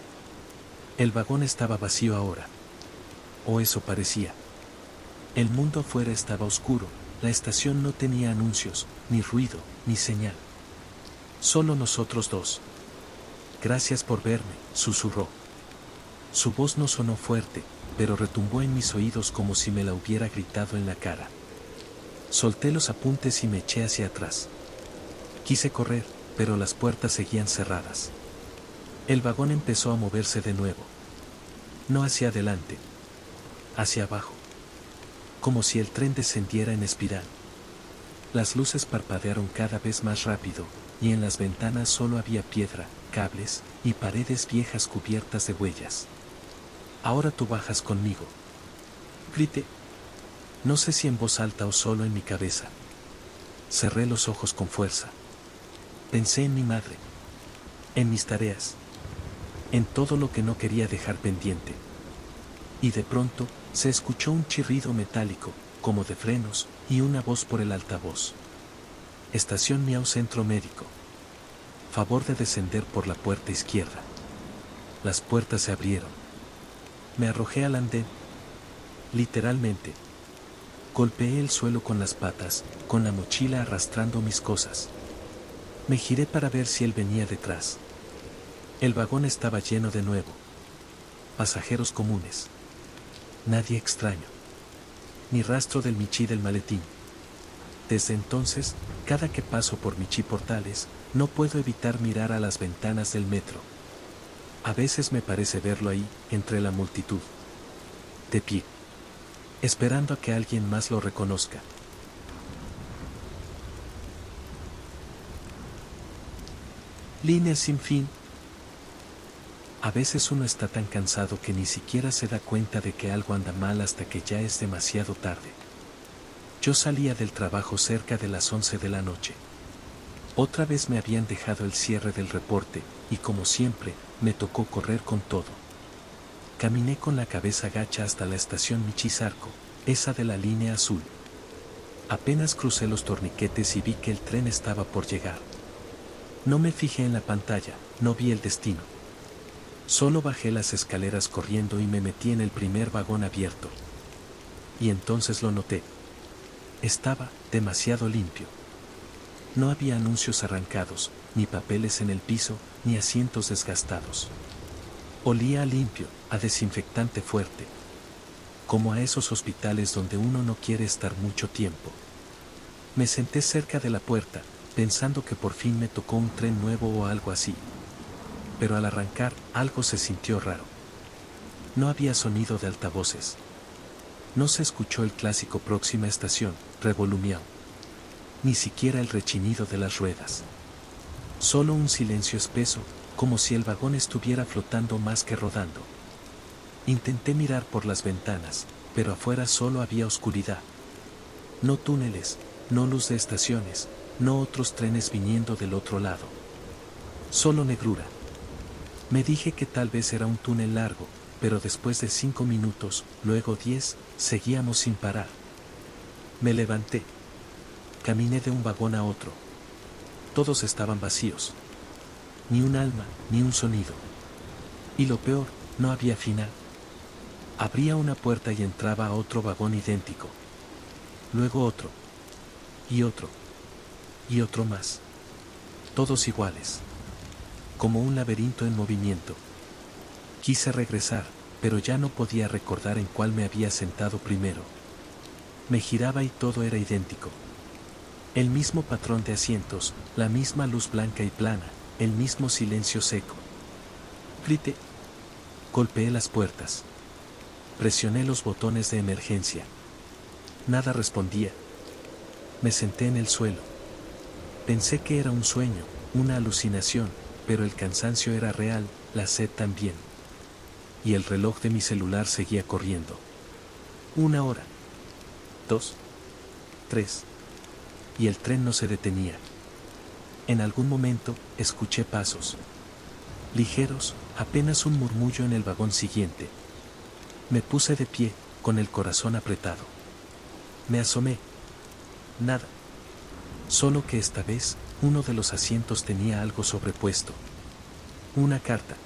El vagón estaba vacío ahora. O eso parecía. El mundo afuera estaba oscuro, la estación no tenía anuncios, ni ruido, ni señal. Solo nosotros dos. Gracias por verme, susurró. Su voz no sonó fuerte, pero retumbó en mis oídos como si me la hubiera gritado en la cara. Solté los apuntes y me eché hacia atrás. Quise correr, pero las puertas seguían cerradas. El vagón empezó a moverse de nuevo. No hacia adelante. Hacia abajo. Como si el tren descendiera en espiral. Las luces parpadearon cada vez más rápido, y en las ventanas solo había piedra, cables, y paredes viejas cubiertas de huellas. Ahora tú bajas conmigo. Grité. No sé si en voz alta o solo en mi cabeza. Cerré los ojos con fuerza. Pensé en mi madre. En mis tareas. En todo lo que no quería dejar pendiente. Y de pronto, se escuchó un chirrido metálico, como de frenos, y una voz por el altavoz. Estación Miau Centro Médico. Favor de descender por la puerta izquierda. Las puertas se abrieron. Me arrojé al andén. Literalmente. Golpeé el suelo con las patas, con la mochila arrastrando mis cosas. Me giré para ver si él venía detrás. El vagón estaba lleno de nuevo. Pasajeros comunes. Nadie extraño. Ni rastro del Michi del maletín. Desde entonces, cada que paso por Michi Portales, no puedo evitar mirar a las ventanas del metro. A veces me parece verlo ahí, entre la multitud. De pie. Esperando a que alguien más lo reconozca. Líneas sin fin. A veces uno está tan cansado que ni siquiera se da cuenta de que algo anda mal hasta que ya es demasiado tarde. Yo salía del trabajo cerca de las 11 de la noche. Otra vez me habían dejado el cierre del reporte, y como siempre, me tocó correr con todo. Caminé con la cabeza gacha hasta la estación Michizarco, esa de la línea azul. Apenas crucé los torniquetes y vi que el tren estaba por llegar. No me fijé en la pantalla, no vi el destino. Solo bajé las escaleras corriendo y me metí en el primer vagón abierto. Y entonces lo noté. Estaba demasiado limpio. No había anuncios arrancados, ni papeles en el piso, ni asientos desgastados. Olía a limpio, a desinfectante fuerte. Como a esos hospitales donde uno no quiere estar mucho tiempo. Me senté cerca de la puerta, pensando que por fin me tocó un tren nuevo o algo así. Pero al arrancar, algo se sintió raro. No había sonido de altavoces. No se escuchó el clásico próxima estación, revolumiao. Ni siquiera el rechinido de las ruedas. Solo un silencio espeso, como si el vagón estuviera flotando más que rodando. Intenté mirar por las ventanas, pero afuera solo había oscuridad. No túneles, no luz de estaciones, no otros trenes viniendo del otro lado. Solo negrura. Me dije que tal vez era un túnel largo, pero después de 5 minutos, luego 10, seguíamos sin parar. Me levanté. Caminé de un vagón a otro. Todos estaban vacíos. Ni un alma, ni un sonido. Y lo peor, no había final. Abría una puerta y entraba a otro vagón idéntico. Luego otro. Y otro. Y otro más. Todos iguales. Como un laberinto en movimiento. Quise regresar, pero ya no podía recordar en cuál me había sentado primero. Me giraba y todo era idéntico. El mismo patrón de asientos, la misma luz blanca y plana, el mismo silencio seco. Grité. Golpeé las puertas. Presioné los botones de emergencia. Nada respondía. Me senté en el suelo. Pensé que era un sueño, una alucinación, pero el cansancio era real, la sed también. Y el reloj de mi celular seguía corriendo. 1 hora. 2. 3. Y el tren no se detenía. En algún momento, escuché pasos. Ligeros, apenas un murmullo en el vagón siguiente. Me puse de pie, con el corazón apretado. Me asomé. Nada. Solo que esta vez, uno de los asientos tenía algo sobrepuesto. Una carta.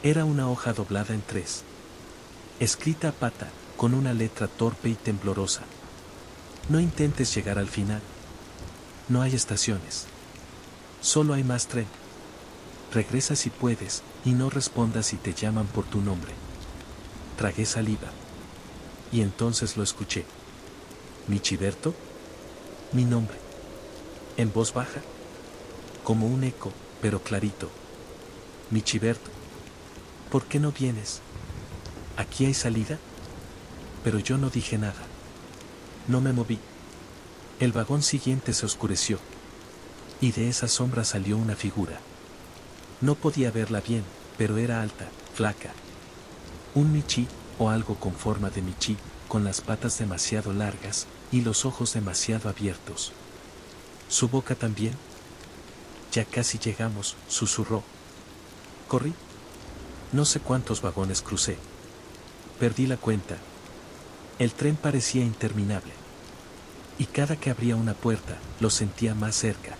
Era una hoja doblada en 3. Escrita a pata, con una letra torpe y temblorosa. No intentes llegar al final. No hay estaciones. Solo hay más tren. Regresa si puedes, y no respondas si te llaman por tu nombre. Tragué saliva. Y entonces lo escuché. ¿Michiberto? Mi nombre. En voz baja. Como un eco, pero clarito. Michiberto. ¿Por qué no vienes? ¿Aquí hay salida? Pero yo no dije nada. No me moví. El vagón siguiente se oscureció. Y de esa sombra salió una figura. No podía verla bien, pero era alta, flaca. Un michi, o algo con forma de michi, con las patas demasiado largas, y los ojos demasiado abiertos. ¿Su boca también? Ya casi llegamos, susurró. Corrí. No sé cuántos vagones crucé. Perdí la cuenta. El tren parecía interminable. Y cada que abría una puerta, lo sentía más cerca.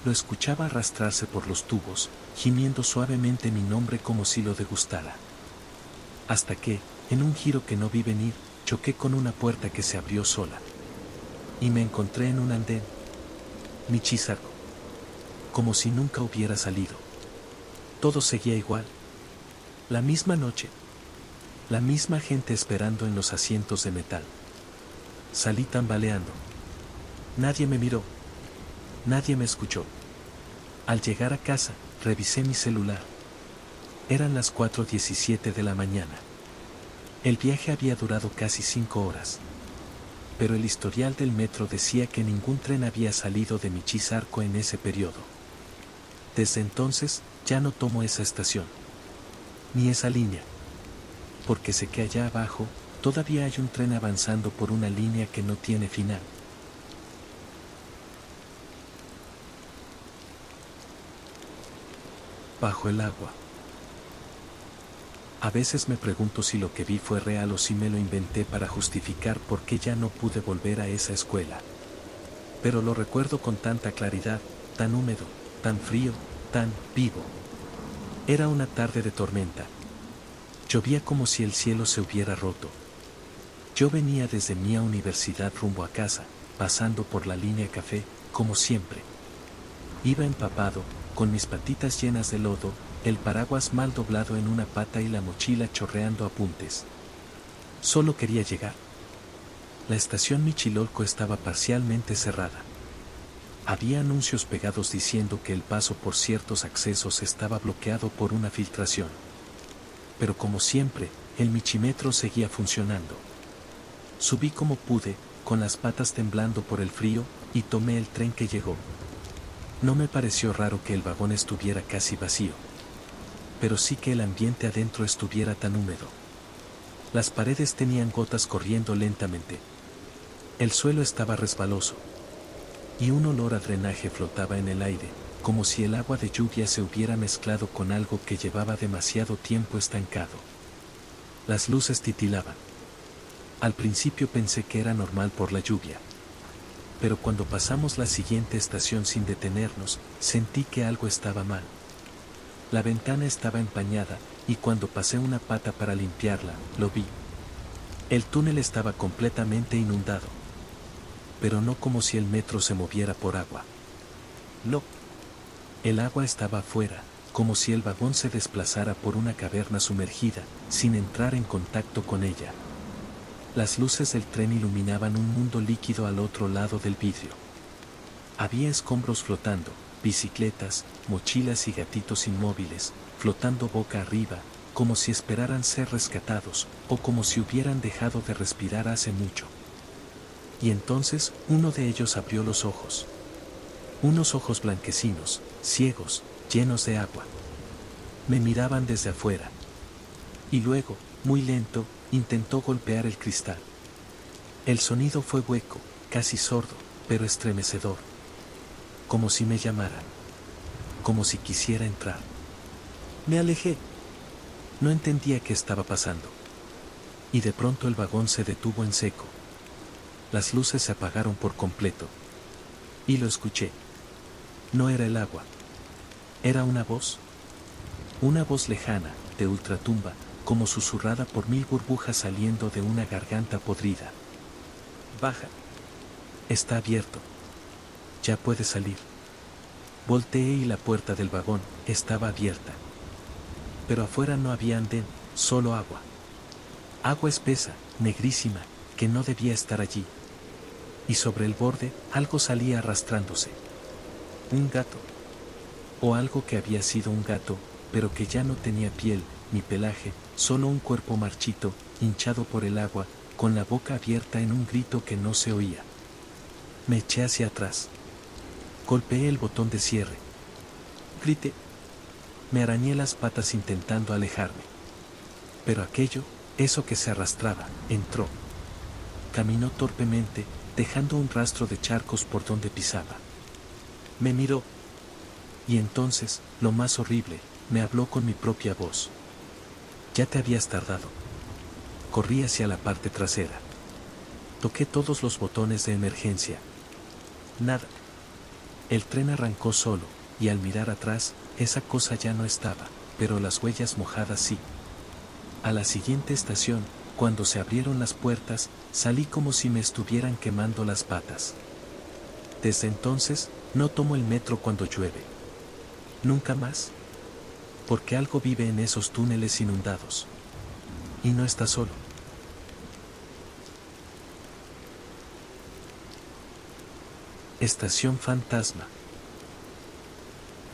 Lo escuchaba arrastrarse por los tubos, gimiendo suavemente mi nombre como si lo degustara. Hasta que, en un giro que no vi venir, choqué con una puerta que se abrió sola. Y me encontré en un andén. Michizaru. Como si nunca hubiera salido. Todo seguía igual. La misma noche. La misma gente esperando en los asientos de metal. Salí tambaleando. Nadie me miró. Nadie me escuchó. Al llegar a casa, revisé mi celular. Eran las 4:17 de la mañana. El viaje había durado casi 5 horas. Pero el historial del metro decía que ningún tren había salido de Michizarco en ese periodo. Desde entonces, ya no tomo esa estación. Ni esa línea. Porque sé que allá abajo, todavía hay un tren avanzando por una línea que no tiene final. Bajo el agua. A veces me pregunto si lo que vi fue real o si me lo inventé para justificar por qué ya no pude volver a esa escuela. Pero lo recuerdo con tanta claridad, tan húmedo, tan frío, tan vivo. Era una tarde de tormenta. Llovía como si el cielo se hubiera roto. Yo venía desde mi universidad rumbo a casa, pasando por la línea café, como siempre. Iba empapado, con mis patitas llenas de lodo, el paraguas mal doblado en una pata y la mochila chorreando apuntes. Solo quería llegar. La estación Michilolco estaba parcialmente cerrada. Había anuncios pegados diciendo que el paso por ciertos accesos estaba bloqueado por una filtración. Pero como siempre, el Michimetro seguía funcionando. Subí como pude, con las patas temblando por el frío, y tomé el tren que llegó. No me pareció raro que el vagón estuviera casi vacío. Pero sí que el ambiente adentro estuviera tan húmedo. Las paredes tenían gotas corriendo lentamente. El suelo estaba resbaloso. Y un olor a drenaje flotaba en el aire, como si el agua de lluvia se hubiera mezclado con algo que llevaba demasiado tiempo estancado. Las luces titilaban. Al principio pensé que era normal por la lluvia. pero cuando pasamos la siguiente estación sin detenernos, sentí que algo estaba mal. La ventana estaba empañada, y cuando pasé una pata para limpiarla, lo vi. El túnel estaba completamente inundado. Pero no como si el metro se moviera por agua. No. El agua estaba afuera, como si el vagón se desplazara por una caverna sumergida, sin entrar en contacto con ella. Las luces del tren iluminaban un mundo líquido al otro lado del vidrio. Había escombros flotando, bicicletas, mochilas y gatitos inmóviles, flotando boca arriba, como si esperaran ser rescatados, o como si hubieran dejado de respirar hace mucho. Y entonces, uno de ellos abrió los ojos. Unos ojos blanquecinos, ciegos, llenos de agua. Me miraban desde afuera. Y luego, muy lento, intentó golpear el cristal. El sonido fue hueco, casi sordo, pero estremecedor. Como si me llamaran. Como si quisiera entrar. Me alejé. No entendía qué estaba pasando. Y de pronto el vagón se detuvo en seco. Las luces se apagaron por completo. Y lo escuché. No era el agua. Era una voz. Una voz lejana, de ultratumba, como susurrada por 1000 burbujas saliendo de una garganta podrida. Baja. Está abierto. Ya puedes salir. Volteé y la puerta del vagón estaba abierta. Pero afuera no había andén, solo agua. Agua espesa, negrísima, que no debía estar allí. Y sobre el borde, algo salía arrastrándose. Un gato. O algo que había sido un gato, pero que ya no tenía piel, ni pelaje, solo un cuerpo marchito, hinchado por el agua, con la boca abierta en un grito que no se oía. Me eché hacia atrás. Golpeé el botón de cierre. Grité. Me arañé las patas intentando alejarme. Pero aquello, eso que se arrastraba, entró. Caminó torpemente, dejando un rastro de charcos por donde pisaba. Me miró. Y entonces, lo más horrible, me habló con mi propia voz. Ya te habías tardado. Corrí hacia la parte trasera. Toqué todos los botones de emergencia. Nada. El tren arrancó solo, y al mirar atrás, esa cosa ya no estaba, pero las huellas mojadas sí. A la siguiente estación, cuando se abrieron las puertas, salí como si me estuvieran quemando las patas. Desde entonces, no tomo el metro cuando llueve. Nunca más. Porque algo vive en esos túneles inundados. Y no está solo. Estación fantasma.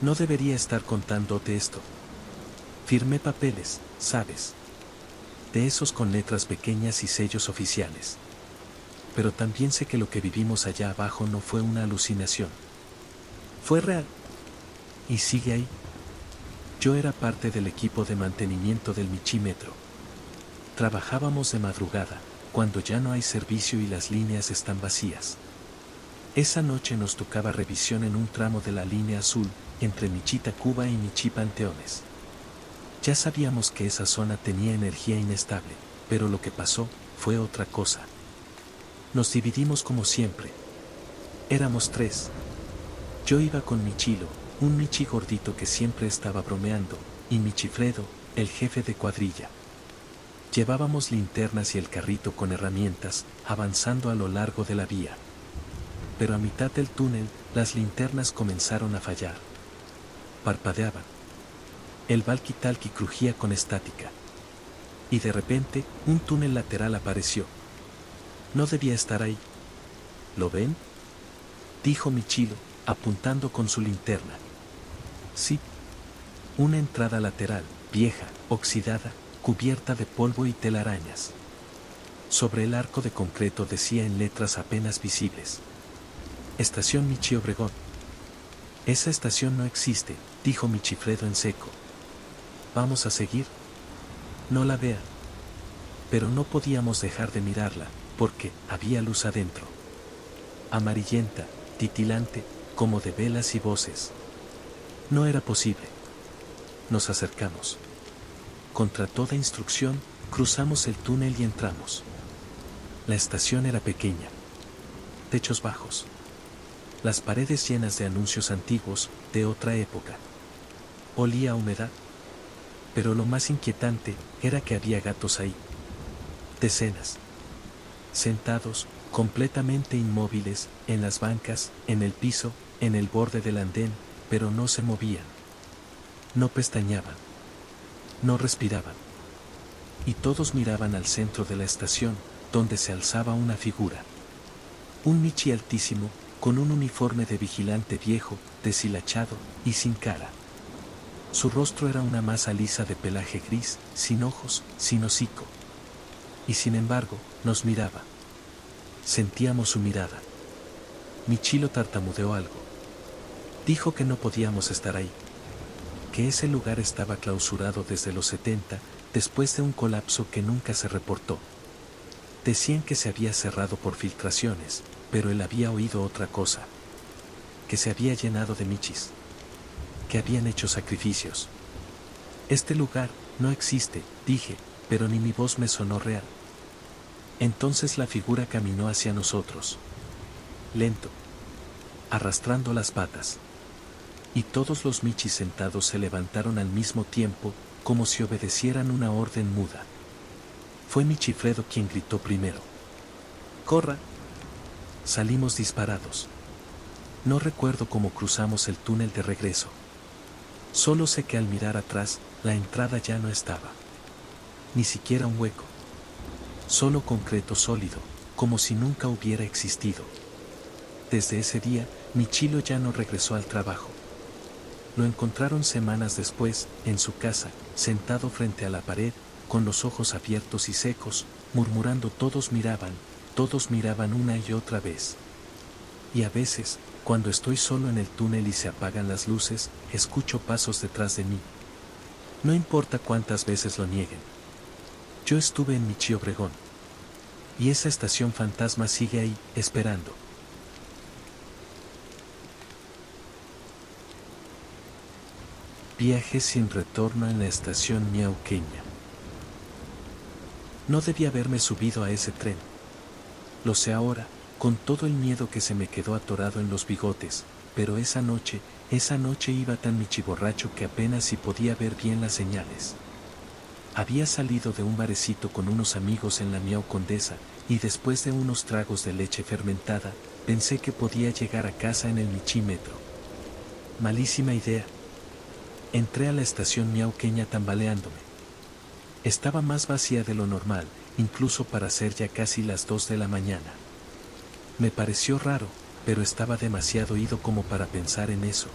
No debería estar contándote esto. Firmé papeles, ¿sabes? De esos con letras pequeñas y sellos oficiales. Pero también sé que lo que vivimos allá abajo no fue una alucinación. Fue real. Y sigue ahí. Yo era parte del equipo de mantenimiento del Michímetro. Trabajábamos de madrugada, cuando ya no hay servicio y las líneas están vacías. Esa noche nos tocaba revisión en un tramo de la línea azul, entre Michi-Tacuba y Michi-Panteones. Ya sabíamos que esa zona tenía energía inestable, pero lo que pasó fue otra cosa. Nos dividimos como siempre. Éramos 3. Yo iba con Michilo, un Michi gordito que siempre estaba bromeando, y Michifredo, el jefe de cuadrilla. Llevábamos linternas y el carrito con herramientas, avanzando a lo largo de la vía. Pero a mitad del túnel, las linternas comenzaron a fallar. Parpadeaban. El walkie-talkie crujía con estática. Y de repente, un túnel lateral apareció. No debía estar ahí. ¿Lo ven?, dijo Michilo, apuntando con su linterna. Sí. Una entrada lateral, vieja, oxidada, cubierta de polvo y telarañas. Sobre el arco de concreto decía en letras apenas visibles: Estación Michi Obregón. Esa estación no existe, dijo Michifredo en seco. ¿Vamos a seguir? No la vean. Pero no podíamos dejar de mirarla, porque había luz adentro. Amarillenta, titilante, como de velas y voces. No era posible. Nos acercamos. Contra toda instrucción, cruzamos el túnel y entramos. La estación era pequeña. Techos bajos. las paredes llenas de anuncios antiguos, de otra época. Olía a humedad. Pero lo más inquietante era que había gatos ahí. Decenas. Sentados, completamente inmóviles, en las bancas, en el piso, en el borde del andén, pero no se movían. No pestañeaban. No respiraban. Y todos miraban al centro de la estación, donde se alzaba una figura. Un Michi altísimo, con un uniforme de vigilante viejo, deshilachado y sin cara. Su rostro era una masa lisa de pelaje gris, sin ojos, sin hocico. Y sin embargo, nos miraba. Sentíamos su mirada. Michilo tartamudeó algo. Dijo que no podíamos estar ahí. Que ese lugar estaba clausurado desde los 70, después de un colapso que nunca se reportó. Decían que se había cerrado por filtraciones, pero él había oído otra cosa. Que se había llenado de michis. Que habían hecho sacrificios. Este lugar no existe, dije, pero ni mi voz me sonó real. Entonces la figura caminó hacia nosotros. Lento. Arrastrando las patas. Y todos los michis sentados se levantaron al mismo tiempo, como si obedecieran una orden muda. Fue Michifredo quien gritó primero. ¡Corra! Salimos disparados. No recuerdo cómo cruzamos el túnel de regreso. Solo sé que al mirar atrás, la entrada ya no estaba. Ni siquiera un hueco. Solo concreto sólido, como si nunca hubiera existido. Desde ese día, Michilo ya no regresó al trabajo. Lo encontraron semanas después, en su casa, sentado frente a la pared, con los ojos abiertos y secos, murmurando todos miraban una y otra vez. Y a veces, cuando estoy solo en el túnel y se apagan las luces, escucho pasos detrás de mí. No importa cuántas veces lo nieguen. Yo estuve en Michi Obregón. Y esa estación fantasma sigue ahí, esperando. Viaje sin retorno en la estación miauqueña. No debía haberme subido a ese tren. Lo sé ahora, con todo el miedo que se me quedó atorado en los bigotes, pero esa noche iba tan michiborracho que apenas si podía ver bien las señales. Había salido de un barecito con unos amigos en la Miau Condesa, y después de unos tragos de leche fermentada, pensé que podía llegar a casa en el michímetro. Malísima idea. Entré a la estación miauqueña tambaleándome. Estaba más vacía de lo normal, incluso para ser ya casi las 2 de la mañana. Me pareció raro, pero estaba demasiado ido como para pensar en eso.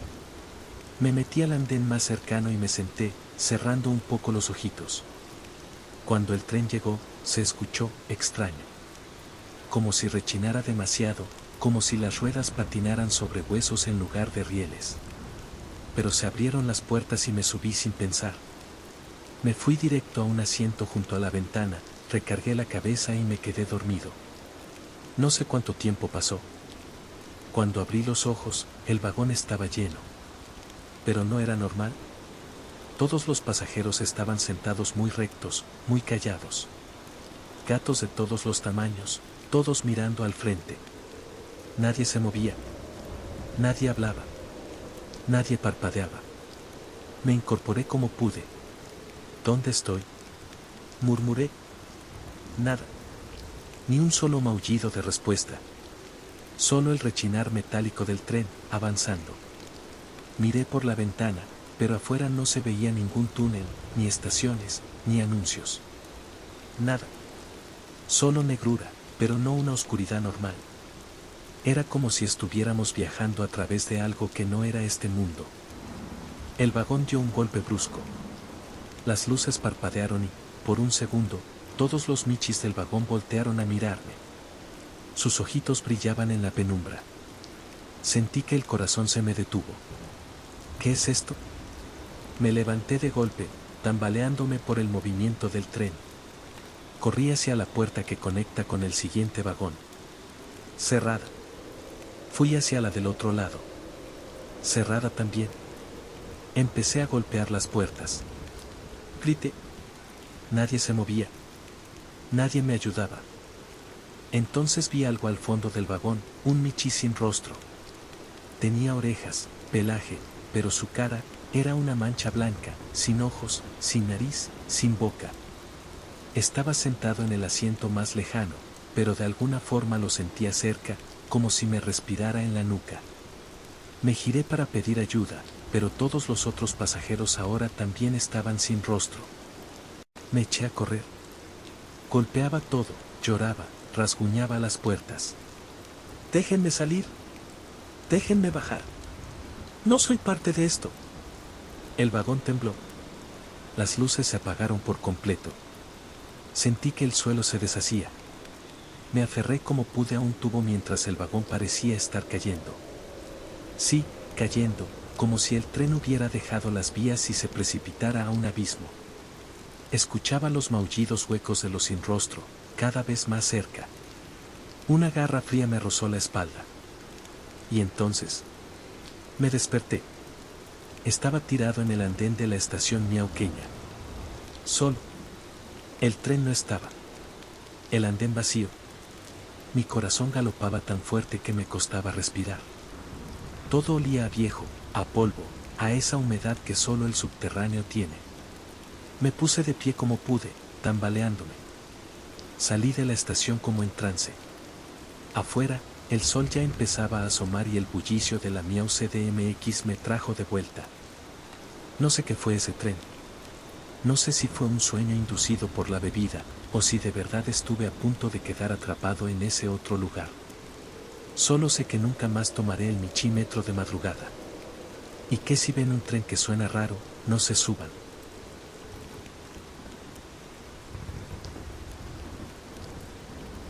Me metí al andén más cercano y me senté, cerrando un poco los ojitos. Cuando el tren llegó, se escuchó extraño. Como si rechinara demasiado, como si las ruedas patinaran sobre huesos en lugar de rieles. Pero se abrieron las puertas y me subí sin pensar. Me fui directo a un asiento junto a la ventana, recargué la cabeza y me quedé dormido. No sé cuánto tiempo pasó. Cuando abrí los ojos, el vagón estaba lleno. Pero no era normal. Todos los pasajeros estaban sentados muy rectos, muy callados. Gatos de todos los tamaños, todos mirando al frente. Nadie se movía. Nadie hablaba. Nadie parpadeaba. Me incorporé como pude. ¿Dónde estoy?, murmuré. Nada. Ni un solo maullido de respuesta. Solo el rechinar metálico del tren, avanzando. Miré por la ventana, pero afuera no se veía ningún túnel, ni estaciones, ni anuncios. Nada. Solo negrura, pero no una oscuridad normal. Era como si estuviéramos viajando a través de algo que no era este mundo. El vagón dio un golpe brusco. Las luces parpadearon y, por un segundo, todos los michis del vagón voltearon a mirarme. Sus ojitos brillaban en la penumbra. Sentí que el corazón se me detuvo. ¿Qué es esto? Me levanté de golpe, tambaleándome por el movimiento del tren. Corrí hacia la puerta que conecta con el siguiente vagón. Cerrada. Fui hacia la del otro lado. Cerrada también. Empecé a golpear las puertas. Grité. Nadie se movía. Nadie me ayudaba. Entonces vi algo al fondo del vagón, un michi sin rostro. Tenía orejas, pelaje, pero su cara era una mancha blanca, sin ojos, sin nariz, sin boca. Estaba sentado en el asiento más lejano, pero de alguna forma lo sentía cerca, como si me respirara en la nuca. Me giré para pedir ayuda, pero todos los otros pasajeros ahora también estaban sin rostro. Me eché a correr. Golpeaba todo, lloraba, rasguñaba las puertas. «¡Déjenme salir! ¡Déjenme bajar! ¡No soy parte de esto!». El vagón tembló. Las luces se apagaron por completo. Sentí que el suelo se deshacía. Me aferré como pude a un tubo mientras el vagón parecía estar cayendo. Sí, cayendo, como si el tren hubiera dejado las vías y se precipitara a un abismo. Escuchaba los maullidos huecos de los sin rostro, cada vez más cerca. Una garra fría me rozó la espalda. Y entonces me desperté. Estaba tirado en el andén de la estación miauqueña. Solo. El tren no estaba. El andén vacío. Mi corazón galopaba tan fuerte que me costaba respirar. Todo olía a viejo, a polvo, a esa humedad que solo el subterráneo tiene. Me puse de pie como pude, tambaleándome. Salí de la estación como en trance. Afuera, el sol ya empezaba a asomar y el bullicio de la Miau CDMX me trajo de vuelta. No sé qué fue ese tren. No sé si fue un sueño inducido por la bebida, o si de verdad estuve a punto de quedar atrapado en ese otro lugar. Solo sé que nunca más tomaré el michímetro de madrugada. Y que si ven un tren que suena raro, no se suban.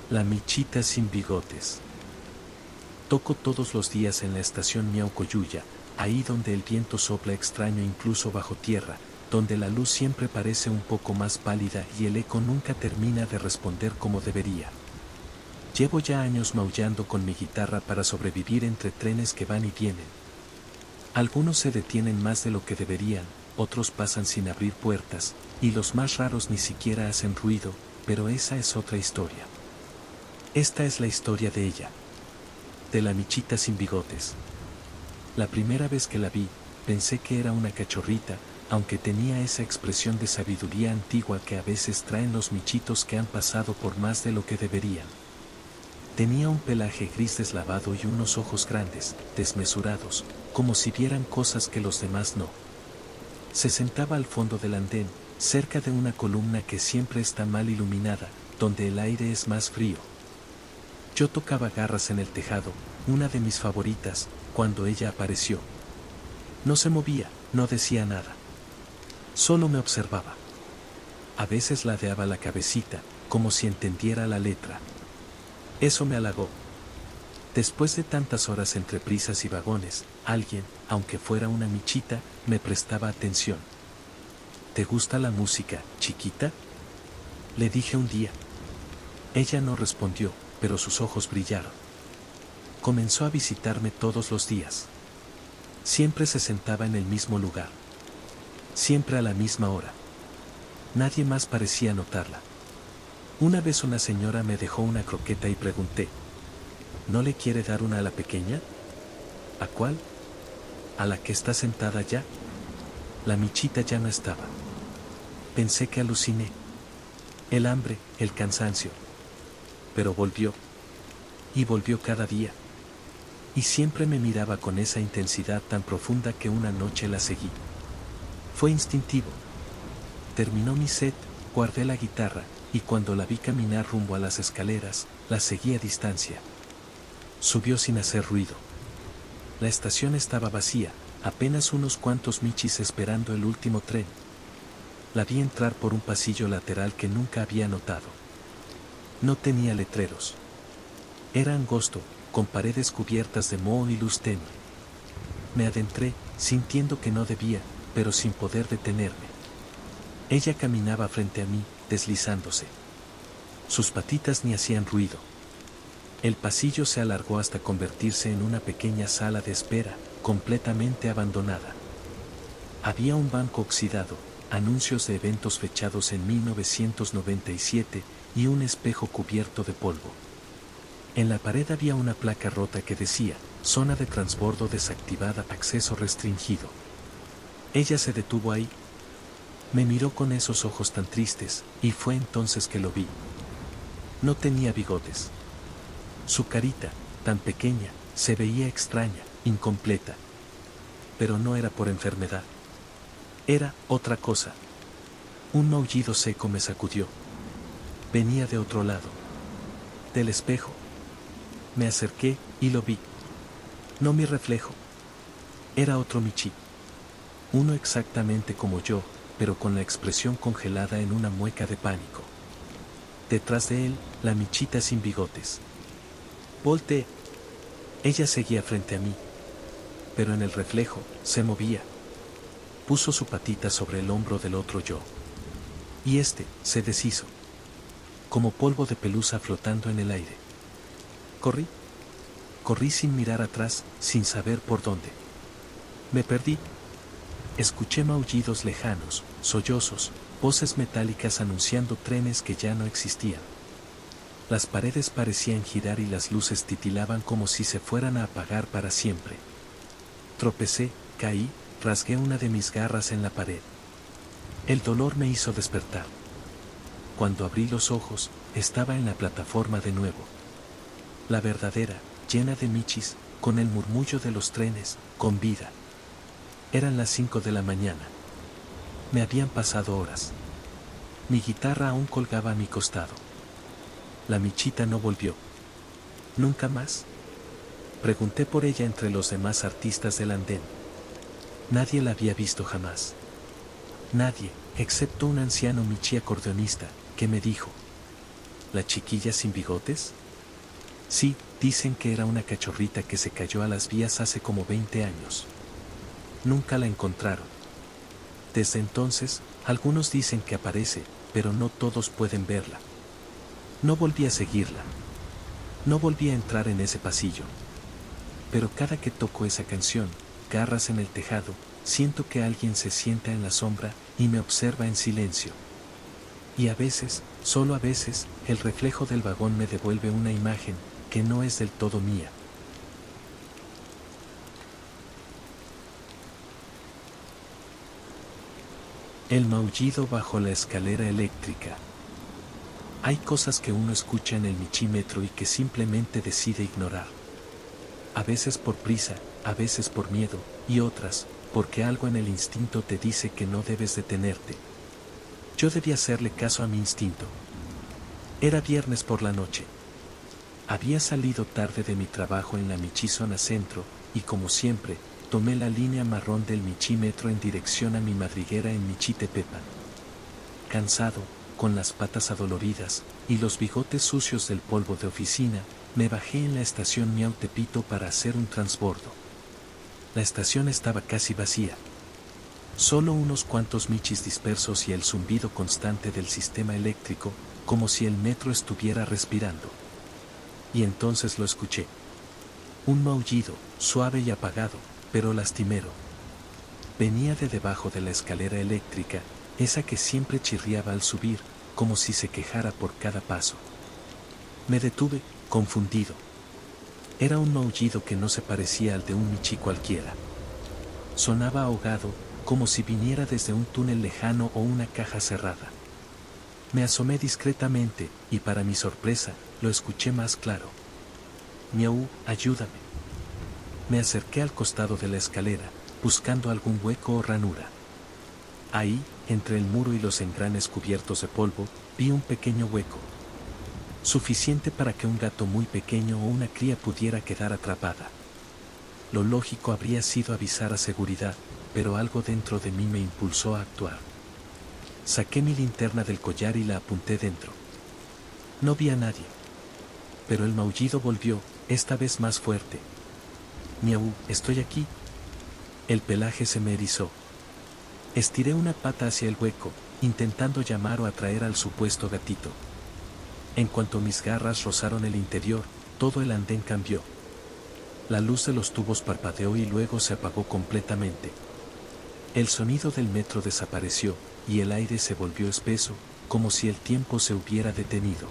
La michita sin bigotes. Toco todos los días en la estación Miaucoyuya, ahí donde el viento sopla extraño incluso bajo tierra, donde la luz siempre parece un poco más pálida y el eco nunca termina de responder como debería. Llevo ya años maullando con mi guitarra para sobrevivir entre trenes que van y vienen. Algunos se detienen más de lo que deberían, otros pasan sin abrir puertas, y los más raros ni siquiera hacen ruido, pero esa es otra historia. Esta es la historia de ella. De la michita sin bigotes. La primera vez que la vi, pensé que era una cachorrita, aunque tenía esa expresión de sabiduría antigua que a veces traen los michitos que han pasado por más de lo que deberían. Tenía un pelaje gris deslavado y unos ojos grandes, desmesurados, como si vieran cosas que los demás no. Se sentaba al fondo del andén, cerca de una columna que siempre está mal iluminada, donde el aire es más frío. Yo tocaba garras en el tejado, una de mis favoritas, cuando ella apareció. No se movía, no decía nada. Solo me observaba. A veces ladeaba la cabecita, como si entendiera la letra. Eso me halagó. Después de tantas horas entre prisas y vagones, alguien, aunque fuera una michita, me prestaba atención. ¿Te gusta la música, chiquita?, le dije un día. Ella no respondió, pero sus ojos brillaron. Comenzó a visitarme todos los días. Siempre se sentaba en el mismo lugar. Siempre a la misma hora. Nadie más parecía notarla. Una vez una señora me dejó una croqueta y pregunté: ¿no le quiere dar una a la pequeña? ¿A cuál? ¿A la que está sentada ya? La michita ya no estaba. Pensé que aluciné. El hambre, el cansancio. Pero volvió. Y volvió cada día. Y siempre me miraba con esa intensidad tan profunda que una noche la seguí. Fue instintivo. Terminó mi set, guardé la guitarra, y cuando la vi caminar rumbo a las escaleras, la seguí a distancia. Subió sin hacer ruido. La estación estaba vacía, apenas unos cuantos michis esperando el último tren. La vi entrar por un pasillo lateral que nunca había notado. No tenía letreros. Era angosto, con paredes cubiertas de moho y luz tenue. Me adentré, sintiendo que no debía, pero sin poder detenerme. Ella caminaba frente a mí, deslizándose. Sus patitas ni hacían ruido. El pasillo se alargó hasta convertirse en una pequeña sala de espera, completamente abandonada. Había un banco oxidado, anuncios de eventos fechados en 1997 y un espejo cubierto de polvo. En la pared había una placa rota que decía, zona de transbordo desactivada, acceso restringido. Ella se detuvo ahí. Me miró con esos ojos tan tristes, y fue entonces que lo vi. No tenía bigotes. Su carita, tan pequeña, se veía extraña, incompleta. Pero no era por enfermedad. Era otra cosa. Un maullido seco me sacudió. Venía de otro lado. Del espejo. Me acerqué y lo vi. No mi reflejo. Era otro Michi. Uno exactamente como yo, pero con la expresión congelada en una mueca de pánico. Detrás de él, la Michita sin bigotes. Volteé. Ella seguía frente a mí. Pero en el reflejo, se movía. Puso su patita sobre el hombro del otro yo. Y este, se deshizo. Como polvo de pelusa flotando en el aire. Corrí. Corrí sin mirar atrás, sin saber por dónde. Me perdí. Escuché maullidos lejanos, sollozos, voces metálicas anunciando trenes que ya no existían. Las paredes parecían girar y las luces titilaban como si se fueran a apagar para siempre. Tropecé, caí, rasgué una de mis garras en la pared. El dolor me hizo despertar. Cuando abrí los ojos, estaba en la plataforma de nuevo. La verdadera, llena de michis, con el murmullo de los trenes, con vida. Eran las 5 de la mañana. Me habían pasado horas. Mi guitarra aún colgaba a mi costado. La Michita no volvió. ¿Nunca más? Pregunté por ella entre los demás artistas del andén. Nadie la había visto jamás. Nadie, excepto un anciano Michi acordeonista, que me dijo: ¿la chiquilla sin bigotes? Sí, dicen que era una cachorrita que se cayó a las vías hace como 20 años. Nunca la encontraron. Desde entonces, algunos dicen que aparece, pero no todos pueden verla. No volví a seguirla. No volví a entrar en ese pasillo. Pero cada que toco esa canción, Garras en el tejado, siento que alguien se sienta en la sombra y me observa en silencio. Y a veces, solo a veces, el reflejo del vagón me devuelve una imagen que no es del todo mía. El maullido bajo la escalera eléctrica. Hay cosas que uno escucha en el michímetro y que simplemente decide ignorar. A veces por prisa, a veces por miedo, y otras, porque algo en el instinto te dice que no debes detenerte. Yo debía hacerle caso a mi instinto. Era viernes por la noche. Había salido tarde de mi trabajo en la Michi Zona Centro, y como siempre, tomé la línea marrón del michímetro en dirección a mi madriguera en Michitepepan. Cansado, con las patas adoloridas, y los bigotes sucios del polvo de oficina, me bajé en la estación Miau Tepito para hacer un transbordo. La estación estaba casi vacía. Solo unos cuantos michis dispersos y el zumbido constante del sistema eléctrico, como si el metro estuviera respirando. Y entonces lo escuché. Un maullido, suave y apagado, pero lastimero. Venía de debajo de la escalera eléctrica, esa que siempre chirriaba al subir, como si se quejara por cada paso. Me detuve, confundido. Era un maullido que no se parecía al de un michi cualquiera. Sonaba ahogado, como si viniera desde un túnel lejano o una caja cerrada. Me asomé discretamente, y para mi sorpresa, lo escuché más claro. Miau, ayúdame. Me acerqué al costado de la escalera, buscando algún hueco o ranura. Ahí, entre el muro y los engranes cubiertos de polvo, vi un pequeño hueco. Suficiente para que un gato muy pequeño o una cría pudiera quedar atrapada. Lo lógico habría sido avisar a seguridad, pero algo dentro de mí me impulsó a actuar. Saqué mi linterna del collar y la apunté dentro. No vi a nadie. Pero el maullido volvió, esta vez más fuerte. Miau, estoy aquí. El pelaje se me erizó. Estiré una pata hacia el hueco, intentando llamar o atraer al supuesto gatito. En cuanto mis garras rozaron el interior, todo el andén cambió. La luz de los tubos parpadeó y luego se apagó completamente. El sonido del metro desapareció, y el aire se volvió espeso, como si el tiempo se hubiera detenido.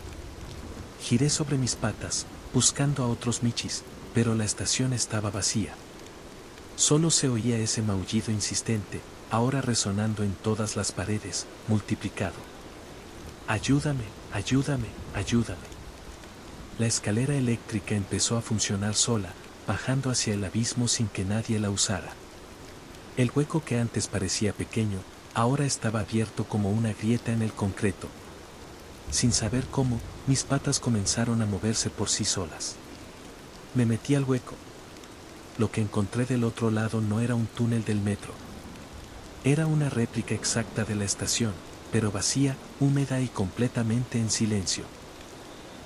Giré sobre mis patas, buscando a otros michis, pero la estación estaba vacía. Solo se oía ese maullido insistente, ahora resonando en todas las paredes, multiplicado. Ayúdame, ayúdame, ayúdame. La escalera eléctrica empezó a funcionar sola, bajando hacia el abismo sin que nadie la usara. El hueco que antes parecía pequeño, ahora estaba abierto como una grieta en el concreto. Sin saber cómo, mis patas comenzaron a moverse por sí solas. Me metí al hueco. Lo que encontré del otro lado no era un túnel del metro. Era una réplica exacta de la estación, pero vacía, húmeda y completamente en silencio.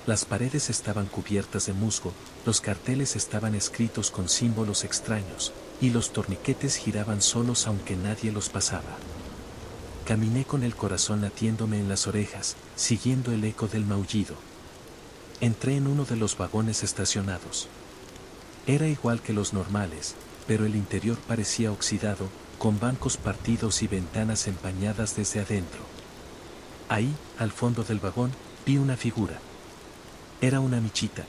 Las paredes estaban cubiertas de musgo, los carteles estaban escritos con símbolos extraños, y los torniquetes giraban solos aunque nadie los pasaba. Caminé con el corazón latiéndome en las orejas, siguiendo el eco del maullido. Entré en uno de los vagones estacionados. Era igual que los normales, pero el interior parecía oxidado, con bancos partidos y ventanas empañadas desde adentro. Ahí, al fondo del vagón, vi una figura. Era una michita.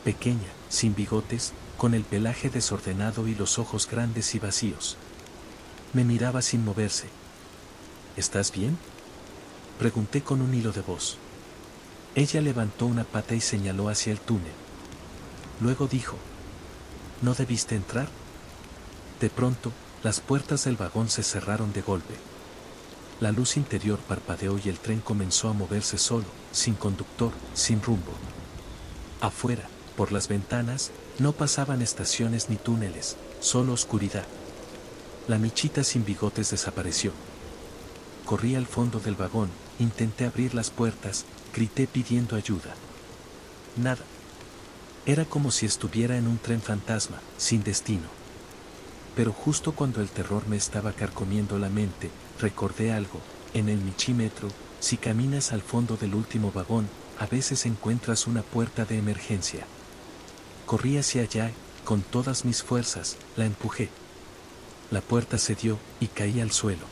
Pequeña, sin bigotes, con el pelaje desordenado y los ojos grandes y vacíos. Me miraba sin moverse. ¿Estás bien?, pregunté con un hilo de voz. Ella levantó una pata y señaló hacia el túnel. Luego dijo: ¿no debiste entrar? De pronto, las puertas del vagón se cerraron de golpe. La luz interior parpadeó y el tren comenzó a moverse solo, sin conductor, sin rumbo. Afuera, por las ventanas, no pasaban estaciones ni túneles, solo oscuridad. La michita sin bigotes desapareció. Corrí al fondo del vagón, intenté abrir las puertas, grité pidiendo ayuda. Nada. Era como si estuviera en un tren fantasma, sin destino. Pero justo cuando el terror me estaba carcomiendo la mente, recordé algo: en el michímetro, si caminas al fondo del último vagón, a veces encuentras una puerta de emergencia. Corrí hacia allá, con todas mis fuerzas, la empujé. La puerta cedió, y caí al suelo.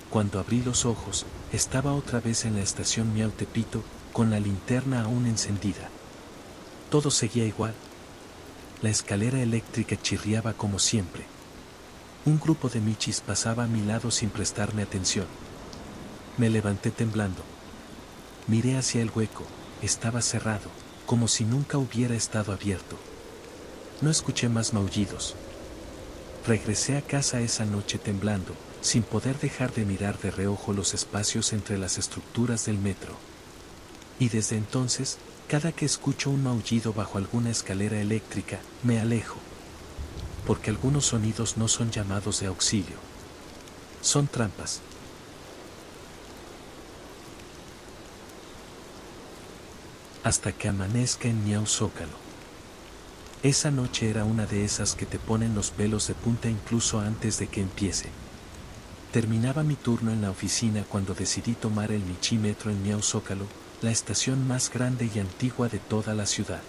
Cuando abrí los ojos, estaba otra vez en la estación Miau Tepito, con la linterna aún encendida. Todo seguía igual. La escalera eléctrica chirriaba como siempre. Un grupo de michis pasaba a mi lado sin prestarme atención. Me levanté temblando. Miré hacia el hueco, estaba cerrado, como si nunca hubiera estado abierto. No escuché más maullidos. Regresé a casa esa noche temblando, sin poder dejar de mirar de reojo los espacios entre las estructuras del metro. Y desde entonces, cada que escucho un maullido bajo alguna escalera eléctrica, me alejo. Porque algunos sonidos no son llamados de auxilio. Son trampas. Hasta que amanezca en Miau Zócalo. Esa noche era una de esas que te ponen los pelos de punta incluso antes de que empiece. Terminaba mi turno en la oficina cuando decidí tomar el michímetro en Miau Zócalo, la estación más grande y antigua de toda la ciudad.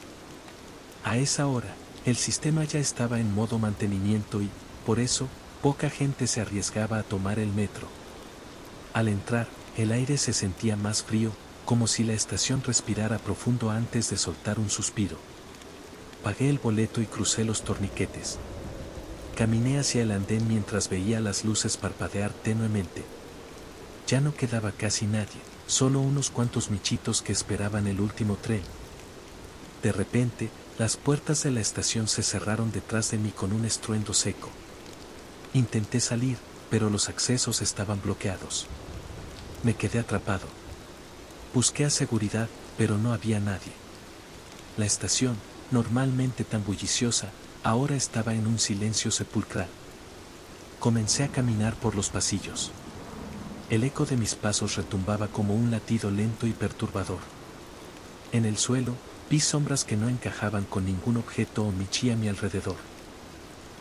A esa hora, el sistema ya estaba en modo mantenimiento y, por eso, poca gente se arriesgaba a tomar el metro. Al entrar, el aire se sentía más frío, como si la estación respirara profundo antes de soltar un suspiro. Pagué el boleto y crucé los torniquetes. Caminé hacia el andén mientras veía las luces parpadear tenuemente. Ya no quedaba casi nadie, solo unos cuantos michitos que esperaban el último tren. De repente, las puertas de la estación se cerraron detrás de mí con un estruendo seco. Intenté salir, pero los accesos estaban bloqueados. Me quedé atrapado. Busqué a seguridad, pero no había nadie. La estación, normalmente tan bulliciosa, ahora estaba en un silencio sepulcral. Comencé a caminar por los pasillos. El eco de mis pasos retumbaba como un latido lento y perturbador. En el suelo, vi sombras que no encajaban con ningún objeto o michi a mi alrededor.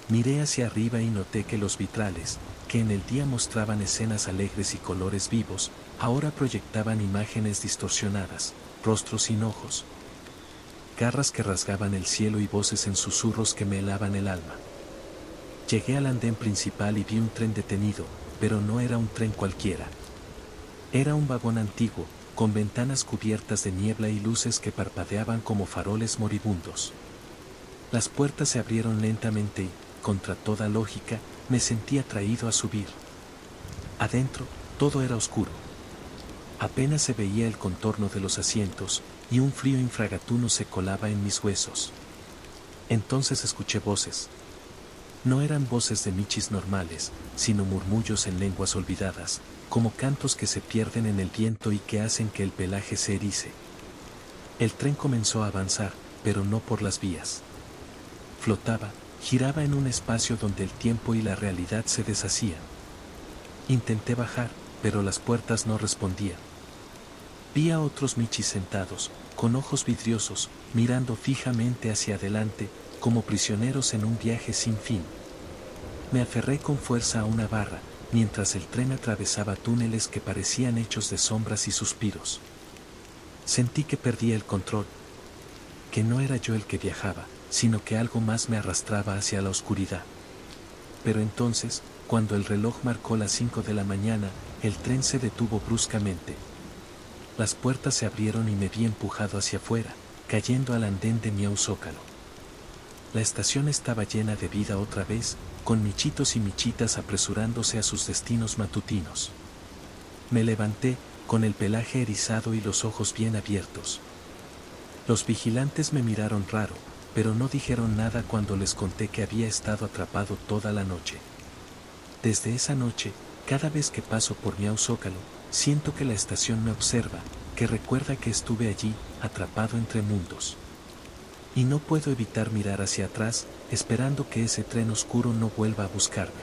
Miré hacia arriba y noté que los vitrales, que en el día mostraban escenas alegres y colores vivos, ahora proyectaban imágenes distorsionadas, rostros sin ojos, garras que rasgaban el cielo y voces en susurros que me helaban el alma. Llegué al andén principal y vi un tren detenido, pero no era un tren cualquiera. Era un vagón antiguo, con ventanas cubiertas de niebla y luces que parpadeaban como faroles moribundos. Las puertas se abrieron lentamente y, contra toda lógica, me sentí atraído a subir. Adentro, todo era oscuro. Apenas se veía el contorno de los asientos, y un frío infragatuno se colaba en mis huesos. Entonces escuché voces. No eran voces de michis normales, sino murmullos en lenguas olvidadas, como cantos que se pierden en el viento y que hacen que el pelaje se erice. El tren comenzó a avanzar, pero no por las vías. Flotaba, giraba en un espacio donde el tiempo y la realidad se deshacían. Intenté bajar, pero las puertas no respondían. Vi a otros michis sentados, con ojos vidriosos, mirando fijamente hacia adelante, como prisioneros en un viaje sin fin. Me aferré con fuerza a una barra, mientras el tren atravesaba túneles que parecían hechos de sombras y suspiros. Sentí que perdía el control, que no era yo el que viajaba, sino que algo más me arrastraba hacia la oscuridad. Pero entonces, cuando el reloj marcó las 5 de la mañana, el tren se detuvo bruscamente. Las puertas se abrieron y me vi empujado hacia afuera, cayendo al andén de Miau Zócalo. La estación estaba llena de vida otra vez, con michitos y michitas apresurándose a sus destinos matutinos. Me levanté, con el pelaje erizado y los ojos bien abiertos. Los vigilantes me miraron raro, pero no dijeron nada cuando les conté que había estado atrapado toda la noche. Desde esa noche, cada vez que paso por Miau Zócalo, siento que la estación me observa, que recuerda que estuve allí, atrapado entre mundos. Y no puedo evitar mirar hacia atrás, esperando que ese tren oscuro no vuelva a buscarme.